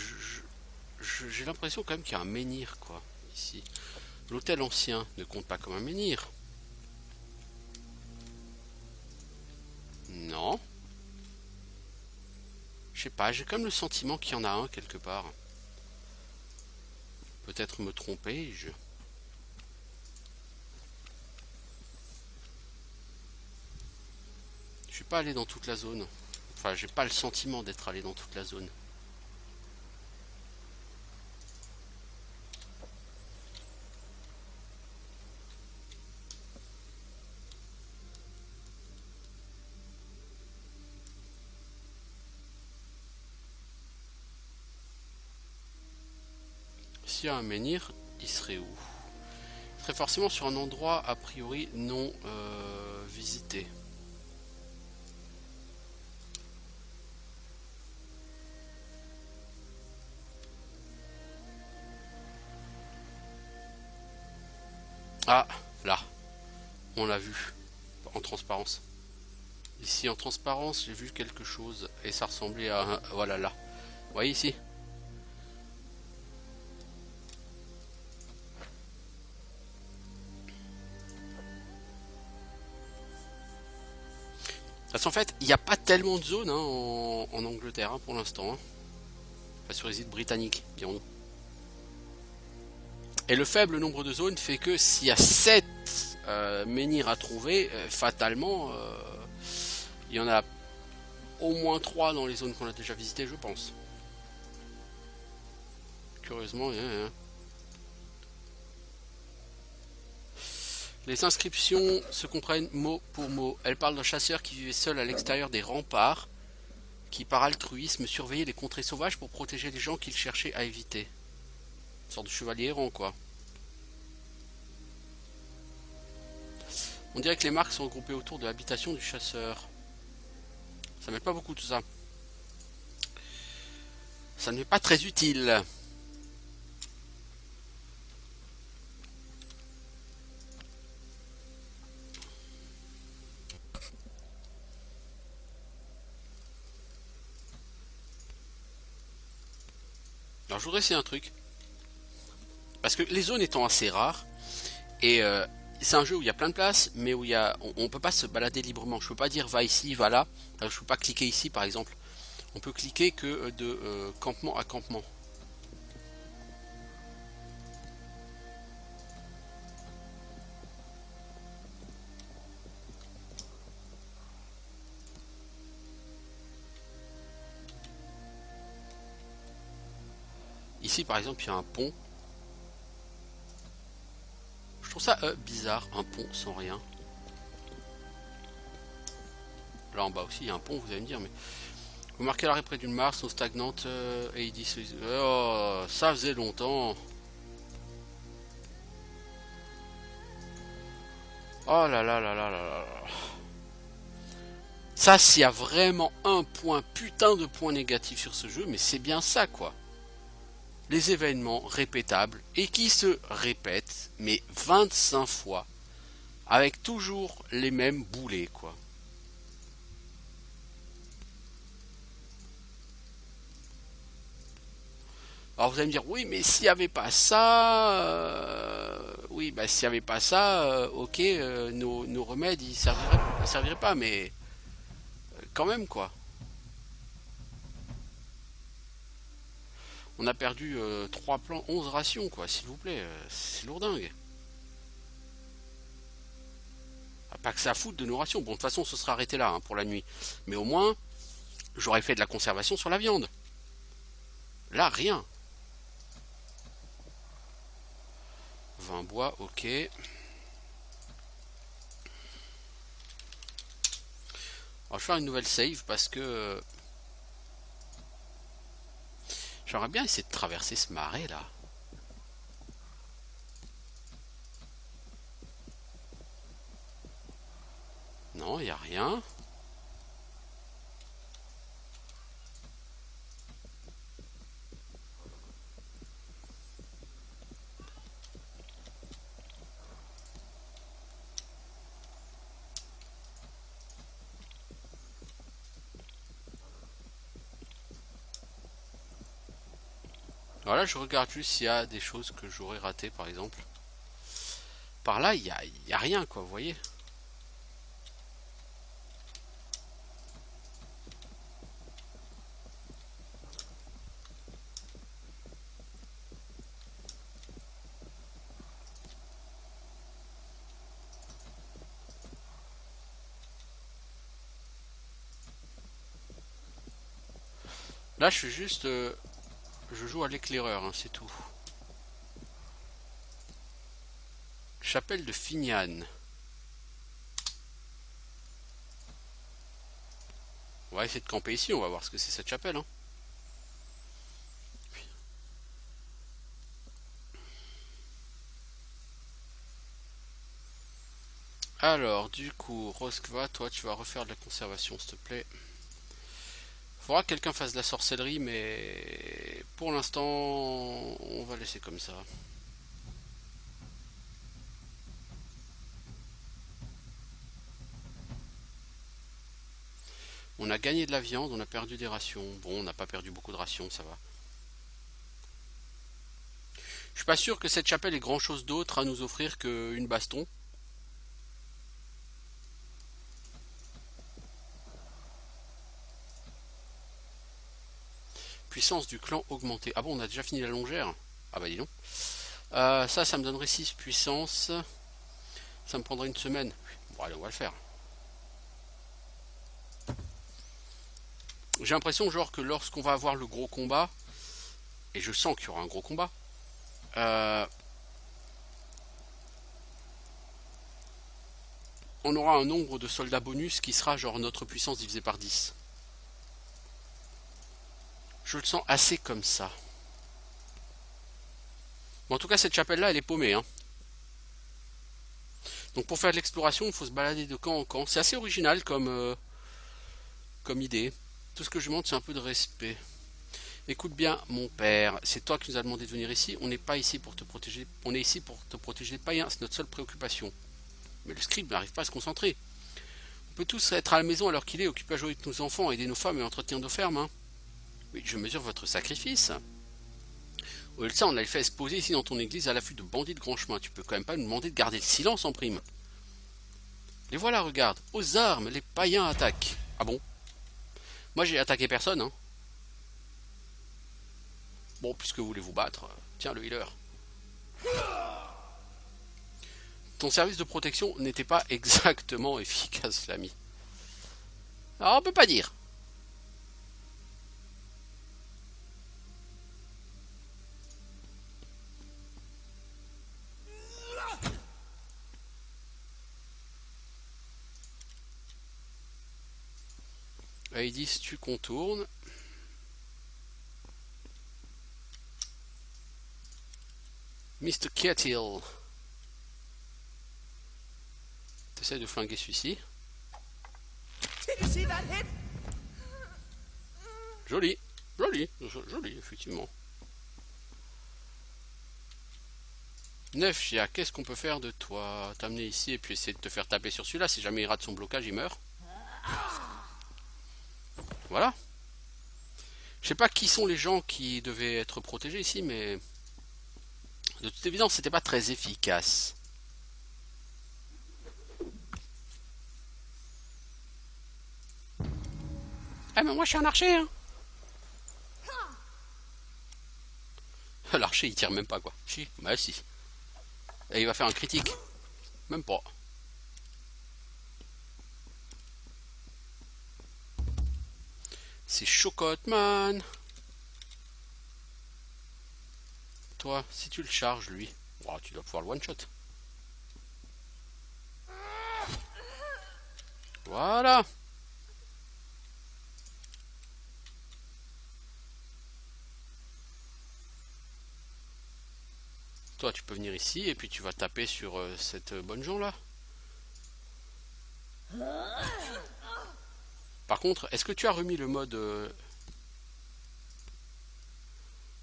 Speaker 1: j'ai l'impression quand même qu'il y a un menhir, quoi, ici. L'hôtel ancien ne compte pas comme un menhir. Non. Je sais pas, j'ai quand même le sentiment qu'il y en a un quelque part. Peut-être me tromper-je. Je suis pas allé dans toute la zone. Enfin, j'ai pas le sentiment d'être allé dans toute la zone. S'il y a un menhir, il serait où? Il serait forcément sur un endroit a priori non visité. Ah, là, on l'a vu en transparence. Ici en transparence, j'ai vu quelque chose et ça ressemblait à un... Voilà, là. Vous voyez ici? Parce qu'en fait, il n'y a pas tellement de zones en Angleterre pour l'instant. Pas sur les îles britanniques, dirons-nous. Et le faible nombre de zones fait que s'il y a 7 menhirs à trouver, fatalement, il y en a au moins 3 dans les zones qu'on a déjà visitées, je pense. Curieusement, Les inscriptions se comprennent mot pour mot. Elles parlent d'un chasseur qui vivait seul à l'extérieur des remparts, qui par altruisme surveillait les contrées sauvages pour protéger les gens qu'il cherchait à éviter. Une sorte de chevalier errant, quoi. On dirait que les marques sont regroupées autour de l'habitation du chasseur. Ça m'aide pas beaucoup tout ça. Ça ne m'est pas très utile. Alors je voudrais essayer un truc. Parce que les zones étant assez rares, et c'est un jeu où il y a plein de places, mais où on peut pas se balader librement. Je peux pas dire va ici, va là. Je peux pas cliquer ici par exemple. On peut cliquer que de campement à campement. Ici par exemple il y a un pont. Je trouve ça bizarre, un pont sans rien. Là en bas aussi il y a un pont, vous allez me dire, mais... Vous marquez l'arrêt près d'une mare, sont stagnantes et ils disent... Oh, ça faisait longtemps. Oh là là là là là là là. Ça, s'il y a vraiment un point, putain de point négatif sur ce jeu, mais c'est bien ça, quoi. Les événements répétables et qui se répètent, mais 25 fois, avec toujours les mêmes boulets, quoi. Alors vous allez me dire, oui, mais s'il n'y avait pas ça, oui, bah s'il n'y avait pas ça, ok, nos remèdes, ils serviraient pas, mais quand même, quoi. On a perdu 3 plans, 11 rations, quoi, s'il vous plaît, c'est lourdingue. Ah, pas que ça foute de nos rations. Bon, de toute façon, ce sera arrêté là, hein, pour la nuit. Mais au moins, j'aurais fait de la conservation sur la viande. Là, rien. 20 bois, ok. Alors, je vais faire une nouvelle save parce que j'aimerais bien essayer de traverser ce marais là. Non, il n'y a rien. Voilà, je regarde juste s'il y a des choses que j'aurais ratées, par exemple. Par là, il y a rien, quoi, vous voyez. Là, je suis juste... je joue à l'éclaireur, hein, c'est tout. Chapelle de Fignan. On va essayer de camper ici, on va voir ce que c'est cette chapelle, hein. Alors, du coup, Roskva, toi, tu vas refaire de la conservation, s'il te plaît. Faudra que quelqu'un fasse de la sorcellerie, mais pour l'instant, on va laisser comme ça. On a gagné de la viande, on a perdu des rations. Bon, on n'a pas perdu beaucoup de rations, ça va. Je suis pas sûr que cette chapelle ait grand chose d'autre à nous offrir qu'une baston. Puissance du clan augmentée. Ah bon, on a déjà fini la longère. Ah bah dis donc. Ça me donnerait 6 puissance. Ça me prendrait une semaine. Bon, allez, on va le faire. J'ai l'impression, genre, que lorsqu'on va avoir le gros combat, et je sens qu'il y aura un gros combat, on aura un nombre de soldats bonus qui sera genre notre puissance divisée par 10. Je le sens assez comme ça. Bon, en tout cas, cette chapelle-là, elle est paumée, hein. Donc pour faire de l'exploration, il faut se balader de camp en camp. C'est assez original comme idée. Tout ce que je demande, c'est un peu de respect. Écoute bien, mon père, c'est toi qui nous as demandé de venir ici. On n'est pas ici pour te protéger. On est ici pour te protéger des païens. C'est notre seule préoccupation. Mais le scribe n'arrive pas à se concentrer. On peut tous être à la maison alors qu'il est occupé à jouer avec nos enfants, aider nos femmes et entretenir nos fermes. Hein. Oui, je mesure votre sacrifice. Au lieu de ça, on a fait se poser ici dans ton église à l'affût de bandits de grand chemin. Tu peux quand même pas nous demander de garder le silence en prime. Les voilà, regarde. Aux armes, les païens attaquent. Ah bon? Moi, j'ai attaqué personne, hein. Bon, puisque vous voulez vous battre, tiens le healer. Ton service de protection n'était pas exactement efficace, l'ami. Alors, on peut pas dire. Ils disent tu contournes. Mr. Kettle. Essaye de flinguer celui-ci. Joli, joli, joli, effectivement. Nefia, qu'est-ce qu'on peut faire de toi? T'amener ici et puis essayer de te faire taper sur celui-là. Si jamais il rate son blocage, il meurt. Voilà. Je sais pas qui sont les gens qui devaient être protégés ici, mais de toute évidence, c'était pas très efficace. Ah mais moi je suis un archer hein. L'archer il tire même pas quoi. Si, bah si. Et il va faire un critique. Même pas. C'est chocotte man. Toi, si tu le charges lui, wow, tu dois pouvoir le one shot. Voilà. Toi, tu peux venir ici et puis tu vas taper sur cette bonne gens là. Par contre, est-ce que tu as remis le mode...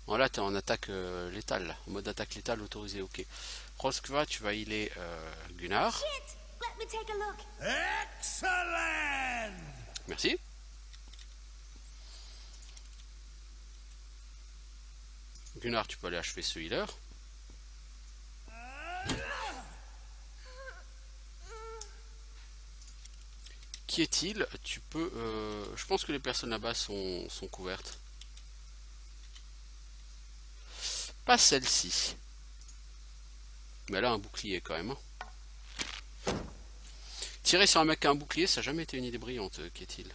Speaker 1: Bon, là, tu es en attaque létale, là. En mode attaque létale autorisé, ok. Roskva, tu vas healer Gunnar.
Speaker 3: Excellent!
Speaker 1: Merci. Gunnar, tu peux aller achever ce healer. Qui est-il? Tu peux... je pense que les personnes là-bas sont couvertes. Pas celle-ci. Mais elle a un bouclier quand même. Hein. Tirer sur un mec qui a un bouclier, ça n'a jamais été une idée brillante, qu'est-il?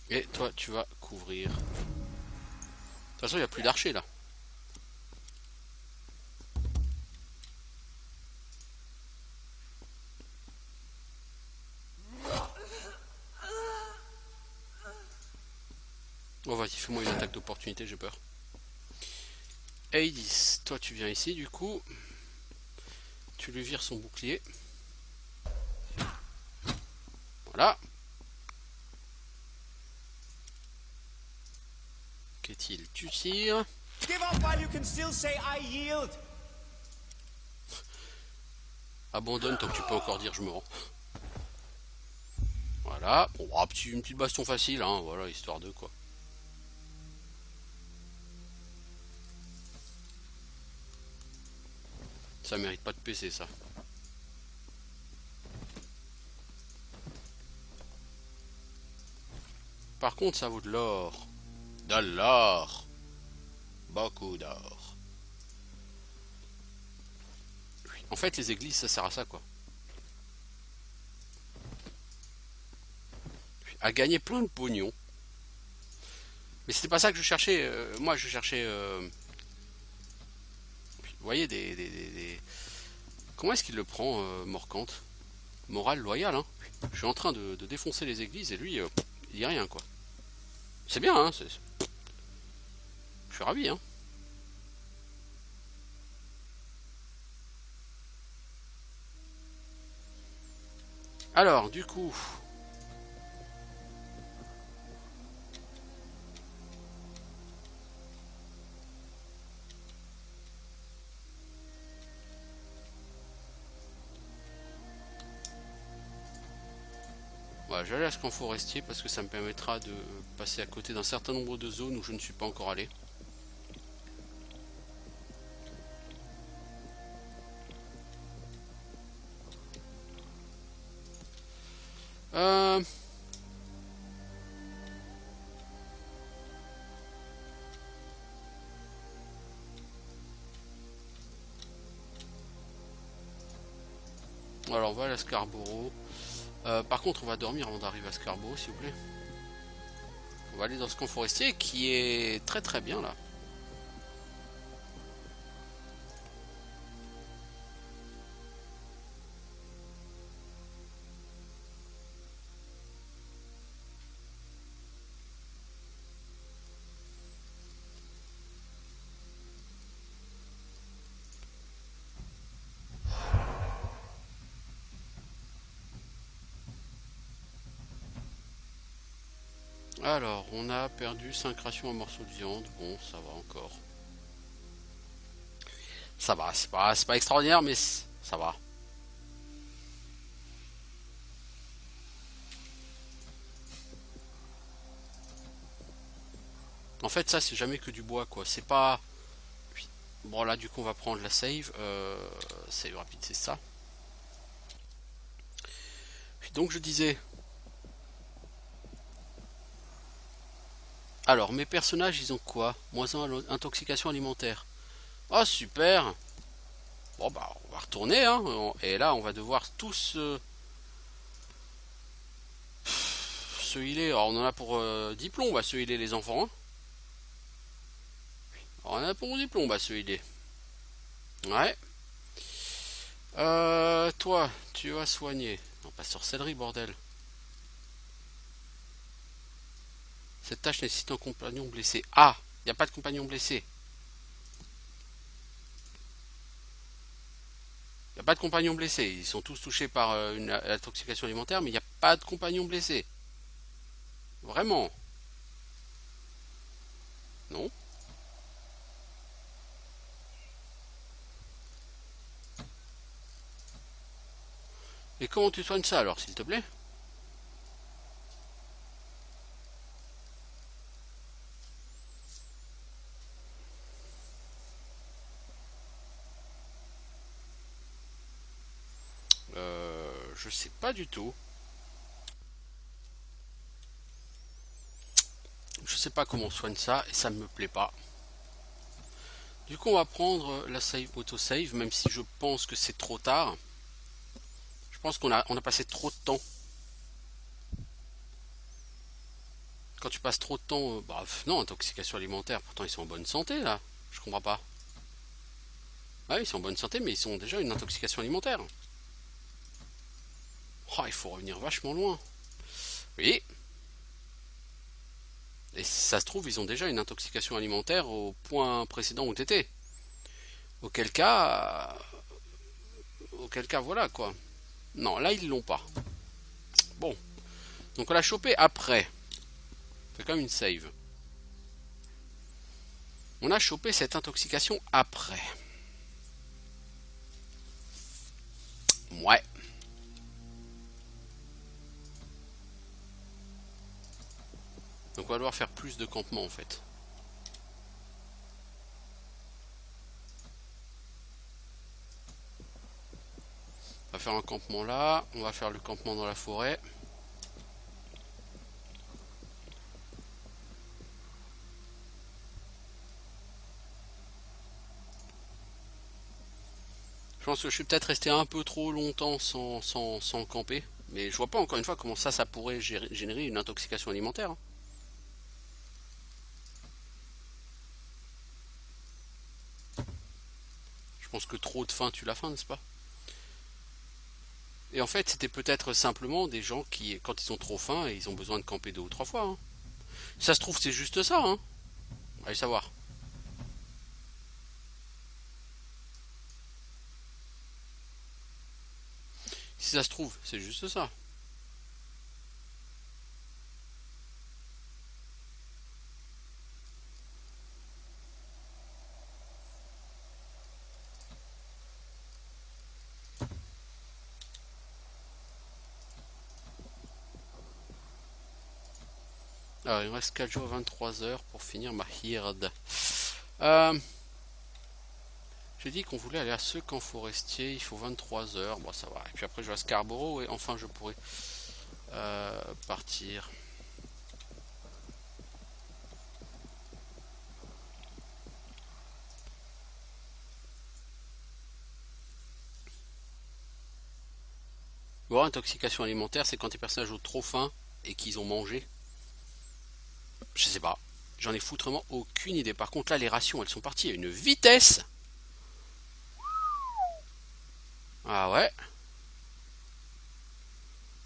Speaker 1: Et toi, tu vas couvrir. De toute façon, il n'y a plus d'archers là. Oh vas-y, fais-moi une attaque d'opportunité, j'ai peur. Hades, toi tu viens ici du coup. Tu lui vires son bouclier. Voilà. Qu'est-il? Tu tires.
Speaker 3: Give up while you can still say I yield.
Speaker 1: Abandonne tant que tu peux encore dire je me rends. Voilà. Bon, une petite baston facile, hein, voilà, histoire de quoi. Ça mérite pas de PC ça. Par contre ça vaut de l'or. De l'or. Beaucoup d'or. En fait les églises ça sert à ça quoi. À gagner plein de pognon. Mais c'était pas ça que je cherchais. Moi je cherchais... Vous voyez des... Comment est-ce qu'il le prend Morcante? Morale loyale hein. Je suis en train de défoncer les églises et lui il dit rien quoi. C'est bien hein. Je suis ravi hein. Alors du coup... Voilà, j'allais à ce camp forestier parce que ça me permettra de passer à côté d'un certain nombre de zones où je ne suis pas encore allé. Alors on va aller à Scarborough. Par contre on va dormir avant d'arriver à Scarborough s'il vous plaît. On va aller dans ce camp forestier qui est très très bien là. Alors, on a perdu 5 rations en morceaux de viande. Bon, ça va encore. Ça va, c'est pas extraordinaire, mais ça va. En fait, ça, c'est jamais que du bois, quoi. C'est pas... Bon, là, du coup, on va prendre la save. Save rapide, c'est ça. Donc, je disais... Alors, mes personnages, ils ont quoi? -1 intoxication alimentaire. Oh, super! Bon, bah, on va retourner, hein. Et là, on va devoir tous... se healer. Alors, on en a pour 10 plombs, on va se healer, les enfants, hein. Alors, on en a pour 10 plombs, on va se healer. Ouais. Toi, tu vas soigner. Non, pas sorcellerie, bordel. Cette tâche nécessite un compagnon blessé. Ah, il n'y a pas de compagnon blessé. Il n'y a pas de compagnon blessé. Ils sont tous touchés par une intoxication alimentaire, mais il n'y a pas de compagnon blessé. Vraiment. Non. Et comment tu soignes ça alors, s'il te plaît? Je sais pas du tout. Je sais pas comment on soigne ça et ça me plaît pas. Du coup, on va prendre la save autosave, même si je pense que c'est trop tard. Je pense qu'on a passé trop de temps. Quand tu passes trop de temps, bah non, intoxication alimentaire, pourtant ils sont en bonne santé là. Je comprends pas. Ah oui, ils sont en bonne santé, mais ils ont déjà une intoxication alimentaire. Oh, il faut revenir vachement loin. Oui. Et si ça se trouve, ils ont déjà une intoxication alimentaire au point précédent où t'étais. Auquel cas... Auquel cas, voilà quoi. Non, là, ils l'ont pas. Bon. Donc on l'a chopé après. C'est comme une save. On a chopé cette intoxication après. Ouais. Donc on va devoir faire plus de campements en fait. On va faire un campement là. On va faire le campement dans la forêt. Je pense que je suis peut-être resté un peu trop longtemps sans camper. Mais je vois pas encore une fois comment ça pourrait générer une intoxication alimentaire, hein. Je pense que trop de faim tue la faim, n'est-ce pas? Et en fait, c'était peut-être simplement des gens qui, quand ils ont trop faim, ils ont besoin de camper 2 ou 3 fois, hein. Si ça se trouve, c'est juste ça, hein. Allez savoir. Si ça se trouve, c'est juste ça. Alors, il me reste 4 jours 23 heures pour finir ma herde. J'ai dit qu'on voulait aller à ce camp forestier, il faut 23 heures, bon ça va. Et puis après je vais à Scarborough et enfin je pourrai partir. Bon, intoxication alimentaire, c'est quand tes personnages ont trop faim et qu'ils ont mangé. Je sais pas. J'en ai foutrement aucune idée. Par contre là les rations elles sont parties à une vitesse. Ah ouais.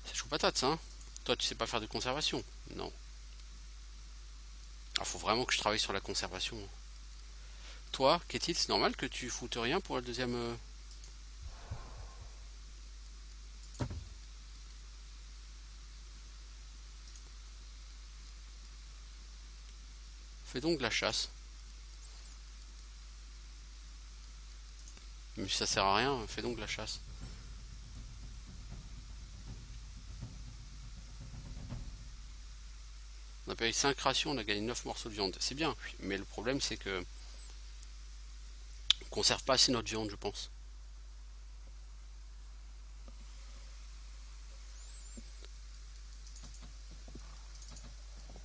Speaker 1: C'est chaud patate ça, hein. Toi tu sais pas faire de conservation? Non. Ah faut vraiment que je travaille sur la conservation. Toi, Ketil, c'est normal que tu foutes rien pour la deuxième... Fais donc de la chasse. Mais si ça sert à rien, fais donc de la chasse. On a payé 5 rations, on a gagné 9 morceaux de viande. C'est bien, mais le problème c'est que on conserve pas assez notre viande, je pense.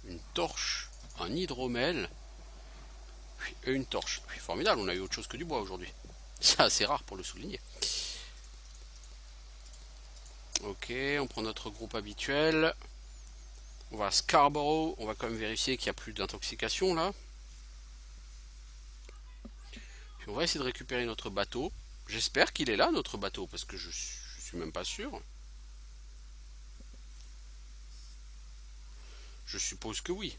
Speaker 1: Une torche, un hydromel et une torche. Formidable, on a eu autre chose que du bois aujourd'hui. C'est assez rare pour le souligner. Ok, on prend notre groupe habituel. On va à Scarborough, on va quand même vérifier qu'il n'y a plus d'intoxication là. Puis on va essayer de récupérer notre bateau. J'espère qu'il est là, notre bateau, parce que je suis même pas sûr. Je suppose que oui.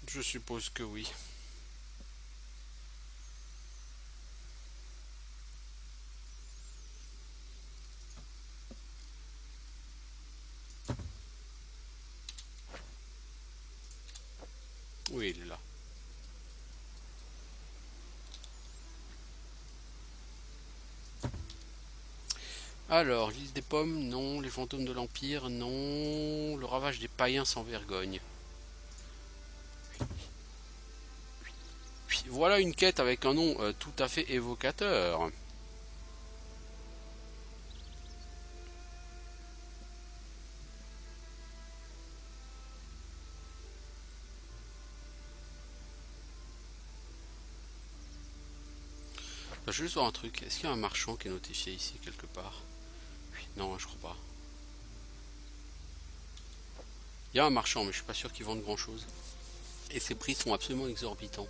Speaker 1: Je suppose que oui. Oui, il est là. Alors, l'île des pommes, non. Les fantômes de l'Empire, non. Le ravage des païens sans vergogne. Voilà une quête avec un nom tout à fait évocateur. Je vais juste voir un truc. Est-ce qu'il y a un marchand qui est notifié ici quelque part? Non, je crois pas. Il y a un marchand, mais je suis pas sûr qu'il vende grand chose. Et ses prix sont absolument exorbitants.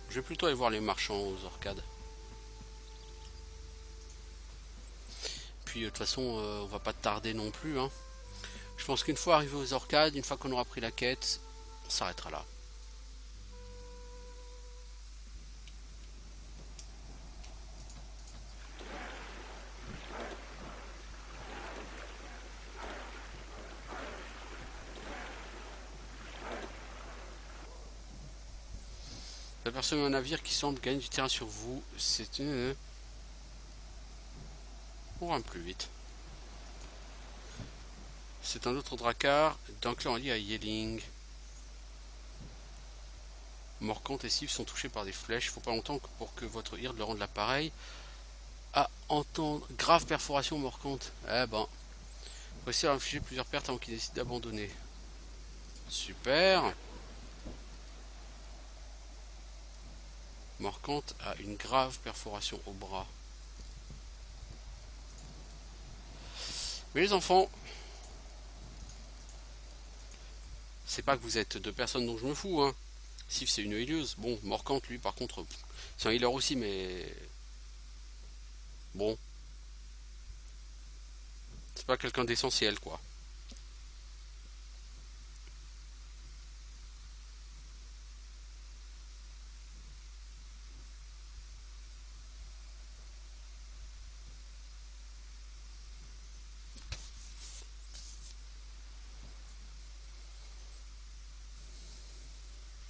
Speaker 1: Je vais plutôt aller voir les marchands aux orcades. Puis de toute façon, on va pas tarder non plus. Hein. Je pense qu'une fois arrivé aux orcades, une fois qu'on aura pris la quête, on s'arrêtera là. Vous apercevez un navire qui semble gagner du terrain sur vous. C'est une... On va plus vite. C'est un autre drakkar d'un clan allié à Yelling. Morcante et Sif sont touchés par des flèches. Il faut pas longtemps pour que votre Hird leur rende l'appareil. Ah, entendre. Grave perforation Morcante. Eh ben. Réussir à infliger plusieurs pertes avant qu'il décide d'abandonner. Super. Morcante a une grave perforation au bras. Mais les enfants, c'est pas que vous êtes deux personnes dont je me fous, hein. Sif c'est une healeuse. Bon, Morcante lui par contre, c'est un healer aussi, mais bon, c'est pas quelqu'un d'essentiel quoi.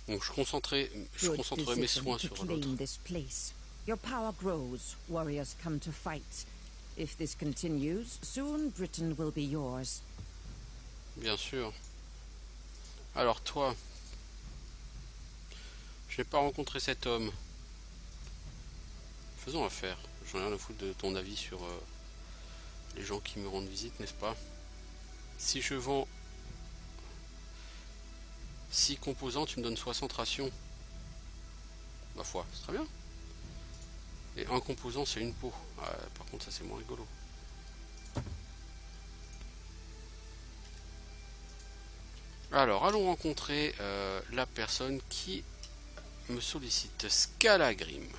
Speaker 1: Donc je concentrerai mes soins sur l'autre.
Speaker 4: Your power grows, warriors come to fight. If this continues, soon Britain will be yours.
Speaker 1: Bien sûr. Alors toi, je n'ai pas rencontré cet homme. Faisons affaire. J'en ai rien à foutre de ton avis sur les gens qui me rendent visite, n'est-ce pas? Si je vends 6 composants, tu me donnes 60 rations. Ma foi, c'est très bien. Et un composant, c'est une peau. Ah, par contre, ça c'est moins rigolo. Alors, allons rencontrer la personne qui me sollicite. Scalagrim.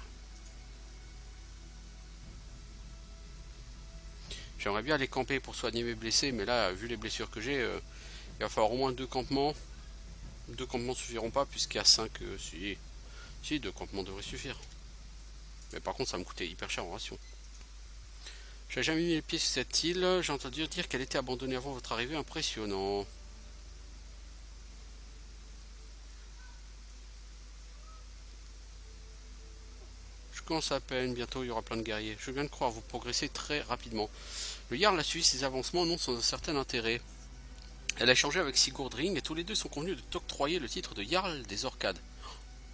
Speaker 1: J'aimerais bien aller camper pour soigner mes blessés, mais là, vu les blessures que j'ai, il va falloir au moins 2 campements. 2 campements suffiront pas puisqu'il y a 5... si, 2 campements devraient suffire. Mais par contre ça me coûtait hyper cher en ration. J'ai jamais mis les pieds sur cette île. J'ai entendu dire qu'elle était abandonnée avant votre arrivée. Impressionnant. Je commence à peine. Bientôt il y aura plein de guerriers. Je viens de croire, vous progressez très rapidement. Le Jarl a suivi ses avancements non sans un certain intérêt. Elle a échangé avec Sigurdring et tous les deux sont convenus de t'octroyer le titre de Jarl des Orcades.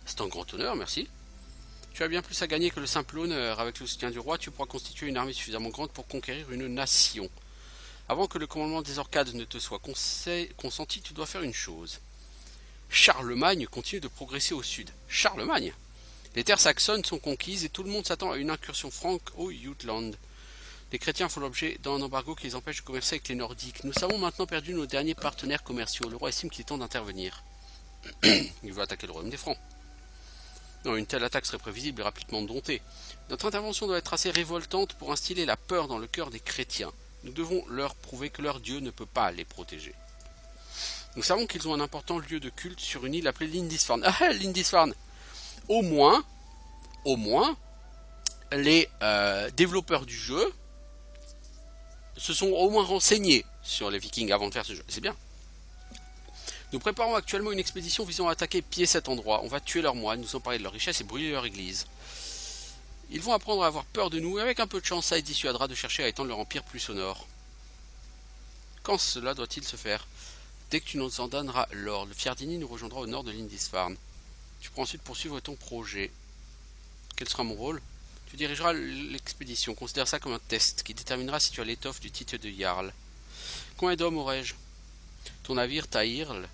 Speaker 1: C'est un grand honneur, merci. Tu as bien plus à gagner que le simple honneur. Avec le soutien du roi, tu pourras constituer une armée suffisamment grande pour conquérir une nation. Avant que le commandement des Orcades ne te soit consenti, tu dois faire une chose. Charlemagne continue de progresser au sud. Charlemagne! Les terres saxonnes sont conquises et tout le monde s'attend à une incursion franque au Jutland. Les chrétiens font l'objet d'un embargo qui les empêche de commercer avec les Nordiques. Nous avons maintenant perdu nos derniers partenaires commerciaux. Le roi estime qu'il est temps d'intervenir. Il veut attaquer le royaume des Francs. Non, une telle attaque serait prévisible et rapidement domptée. Notre intervention doit être assez révoltante pour instiller la peur dans le cœur des chrétiens. Nous devons leur prouver que leur Dieu ne peut pas les protéger. Nous savons qu'ils ont un important lieu de culte sur une île appelée Lindisfarne. Ah, Lindisfarne! Au moins, les développeurs du jeu se sont au moins renseignés sur les Vikings avant de faire ce jeu. C'est bien. Nous préparons actuellement une expédition visant à attaquer et piller cet endroit. On va tuer leurs moines, nous emparer de leurs richesses et brûler leur église. Ils vont apprendre à avoir peur de nous et avec un peu de chance, ça les dissuadera de chercher à étendre leur empire plus au nord. Quand cela doit-il se faire? Dès que tu nous en donneras l'ordre, le Fiardini nous rejoindra au nord de Lindisfarne. Tu pourras ensuite poursuivre ton projet. Quel sera mon rôle? Tu dirigeras l'expédition. Considère ça comme un test qui déterminera si tu as l'étoffe du titre de Jarl. Combien d'hommes aurais-je? Ton navire Taird,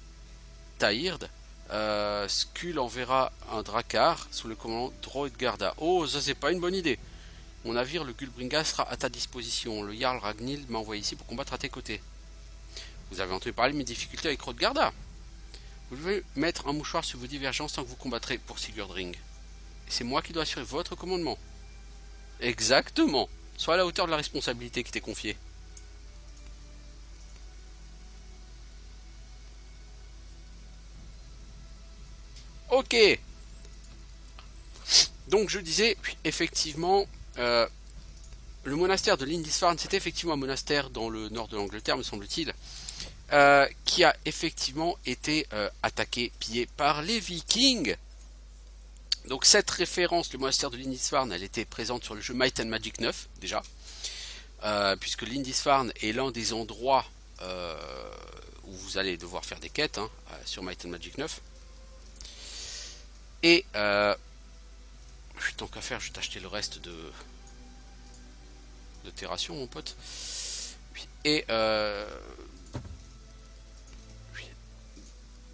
Speaker 1: Skull enverra un Drakkar sous le commandant Droidgarda. Oh, ça c'est pas une bonne idée. Mon navire, le Gullbringa, sera à ta disposition. Le Jarl Ragnhild m'a envoyé ici pour combattre à tes côtés. Vous avez entendu parler de mes difficultés avec Hrothgarda. Vous devez mettre un mouchoir sur vos divergences tant que vous combattrez pour Sigurdring. C'est moi qui dois assurer votre commandement. Exactement. Sois à la hauteur de la responsabilité qui t'est confiée. Ok. Donc je disais, effectivement, le monastère de Lindisfarne, c'était effectivement un monastère dans le nord de l'Angleterre, me semble-t-il, qui a effectivement été attaqué, pillé par les Vikings. Donc cette référence, le monastère de Lindisfarne, elle était présente sur le jeu Might and Magic 9, déjà, puisque Lindisfarne est l'un des endroits où vous allez devoir faire des quêtes sur Might and Magic 9. Et tant qu'à faire, je vais t'acheter le reste de tes rations, mon pote. Et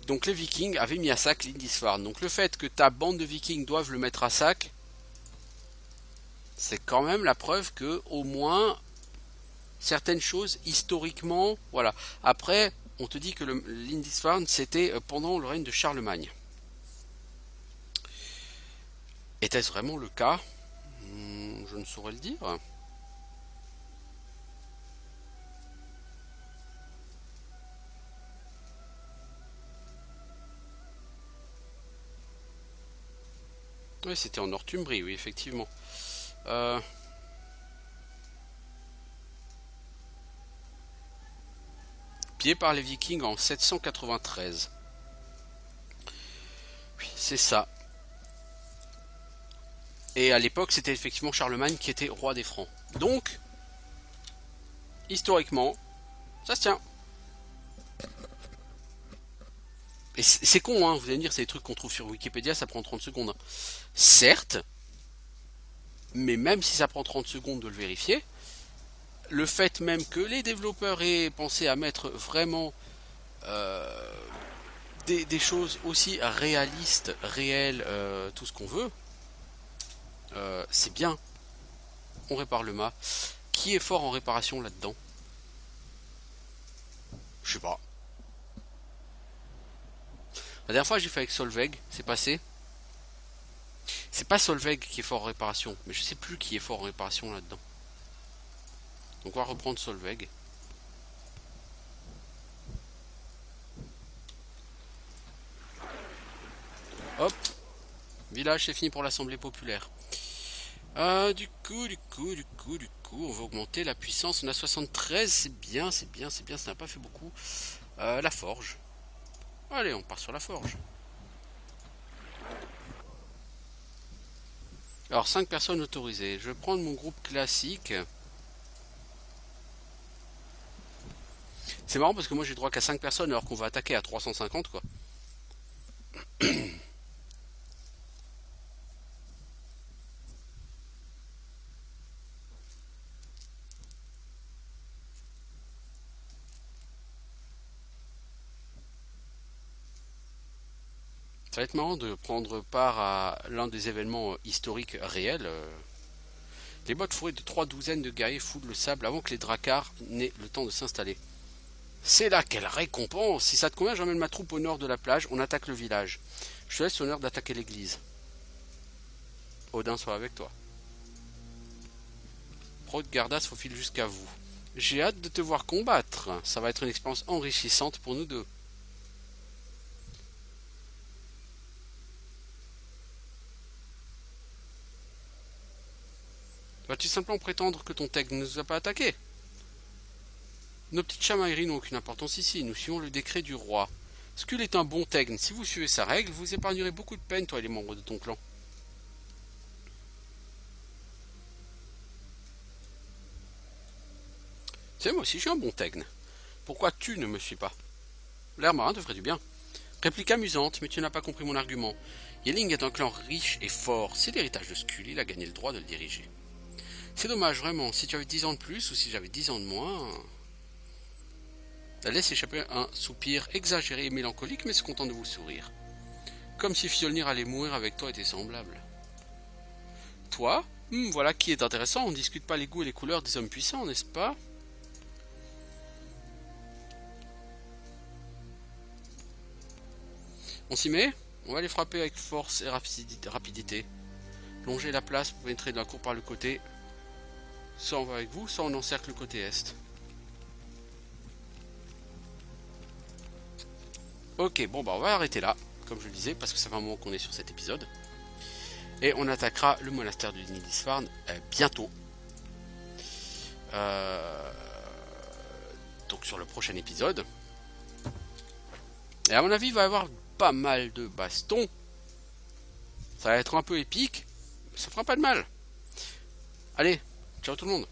Speaker 1: donc les Vikings avaient mis à sac Lindisfarne. Donc le fait que ta bande de Vikings doive le mettre à sac, c'est quand même la preuve que au moins certaines choses historiquement, voilà. Après, on te dit que le Lindisfarne c'était pendant le règne de Charlemagne. Était-ce vraiment le cas? Je ne saurais le dire. Oui, c'était en Northumbrie, oui, effectivement. Pillé par les Vikings en 793. Oui, c'est ça. Et à l'époque, c'était effectivement Charlemagne qui était roi des Francs. Donc, historiquement, ça se tient. Et c'est con, hein, vous allez me dire, c'est des trucs qu'on trouve sur Wikipédia, ça prend 30 secondes. Certes, mais même si ça prend 30 secondes de le vérifier, le fait même que les développeurs aient pensé à mettre vraiment des choses aussi réalistes, réelles, tout ce qu'on veut, c'est bien. On répare le mât. Qui est fort en réparation là-dedans? Je sais pas. La dernière fois j'ai fait avec Solveig, c'est passé. C'est pas Solveig qui est fort en réparation, mais je sais plus qui est fort en réparation là-dedans. Donc on va reprendre Solveig. Hop. Village, c'est fini pour l'Assemblée populaire. Du coup, on va augmenter la puissance. On a 73, c'est bien, ça n'a pas fait beaucoup. La forge. Allez, on part sur la forge. Alors, 5 personnes autorisées. Je vais prendre mon groupe classique. C'est marrant parce que moi j'ai droit qu'à 5 personnes alors qu'on va attaquer à 350 quoi. Ça va être marrant de prendre part à l'un des événements historiques réels. Les bottes fourrées de 3 douzaines de guerriers foulent le sable avant que les dracars n'aient le temps de s'installer. C'est là, quelle récompense! Si ça te convient, j'emmène ma troupe au nord de la plage, on attaque le village. Je te laisse l'honneur d'attaquer l'église. Odin soit avec toi. Hrothgarda se faufile jusqu'à vous. J'ai hâte de te voir combattre. Ça va être une expérience enrichissante pour nous deux. Vas-tu simplement prétendre que ton teg ne nous a pas attaqués? Nos petites chamailleries n'ont aucune importance ici, nous suivons le décret du roi. Skull est un bon teigne, si vous suivez sa règle, vous épargnerez beaucoup de peine, toi et les membres de ton clan. Tu sais, moi aussi je suis un bon teigne. Pourquoi tu ne me suis pas? L'air marin te ferait du bien. Réplique amusante, mais tu n'as pas compris mon argument. Yelling est un clan riche et fort, c'est l'héritage de Skull, il a gagné le droit de le diriger. C'est dommage, vraiment, si tu avais 10 ans de plus, ou si j'avais 10 ans de moins... Elle laisse échapper un soupir exagéré et mélancolique, mais se content de vous sourire. Comme si Fjolnir allait mourir avec toi était semblable. Toi? Voilà qui est intéressant, on ne discute pas les goûts et les couleurs des hommes puissants, n'est-ce pas? On s'y met? On va les frapper avec force et rapidité. Longer la place pour pénétrer dans la cour par le côté. Soit on va avec vous, soit on encercle le côté est. Ok, bon bah on va arrêter là, comme je le disais, parce que ça fait un moment qu'on est sur cet épisode. Et on attaquera le monastère de Lindisfarne bientôt. Donc sur le prochain épisode. Et à mon avis, il va y avoir pas mal de bastons. Ça va être un peu épique, mais ça fera pas de mal. Allez, ciao tout le monde.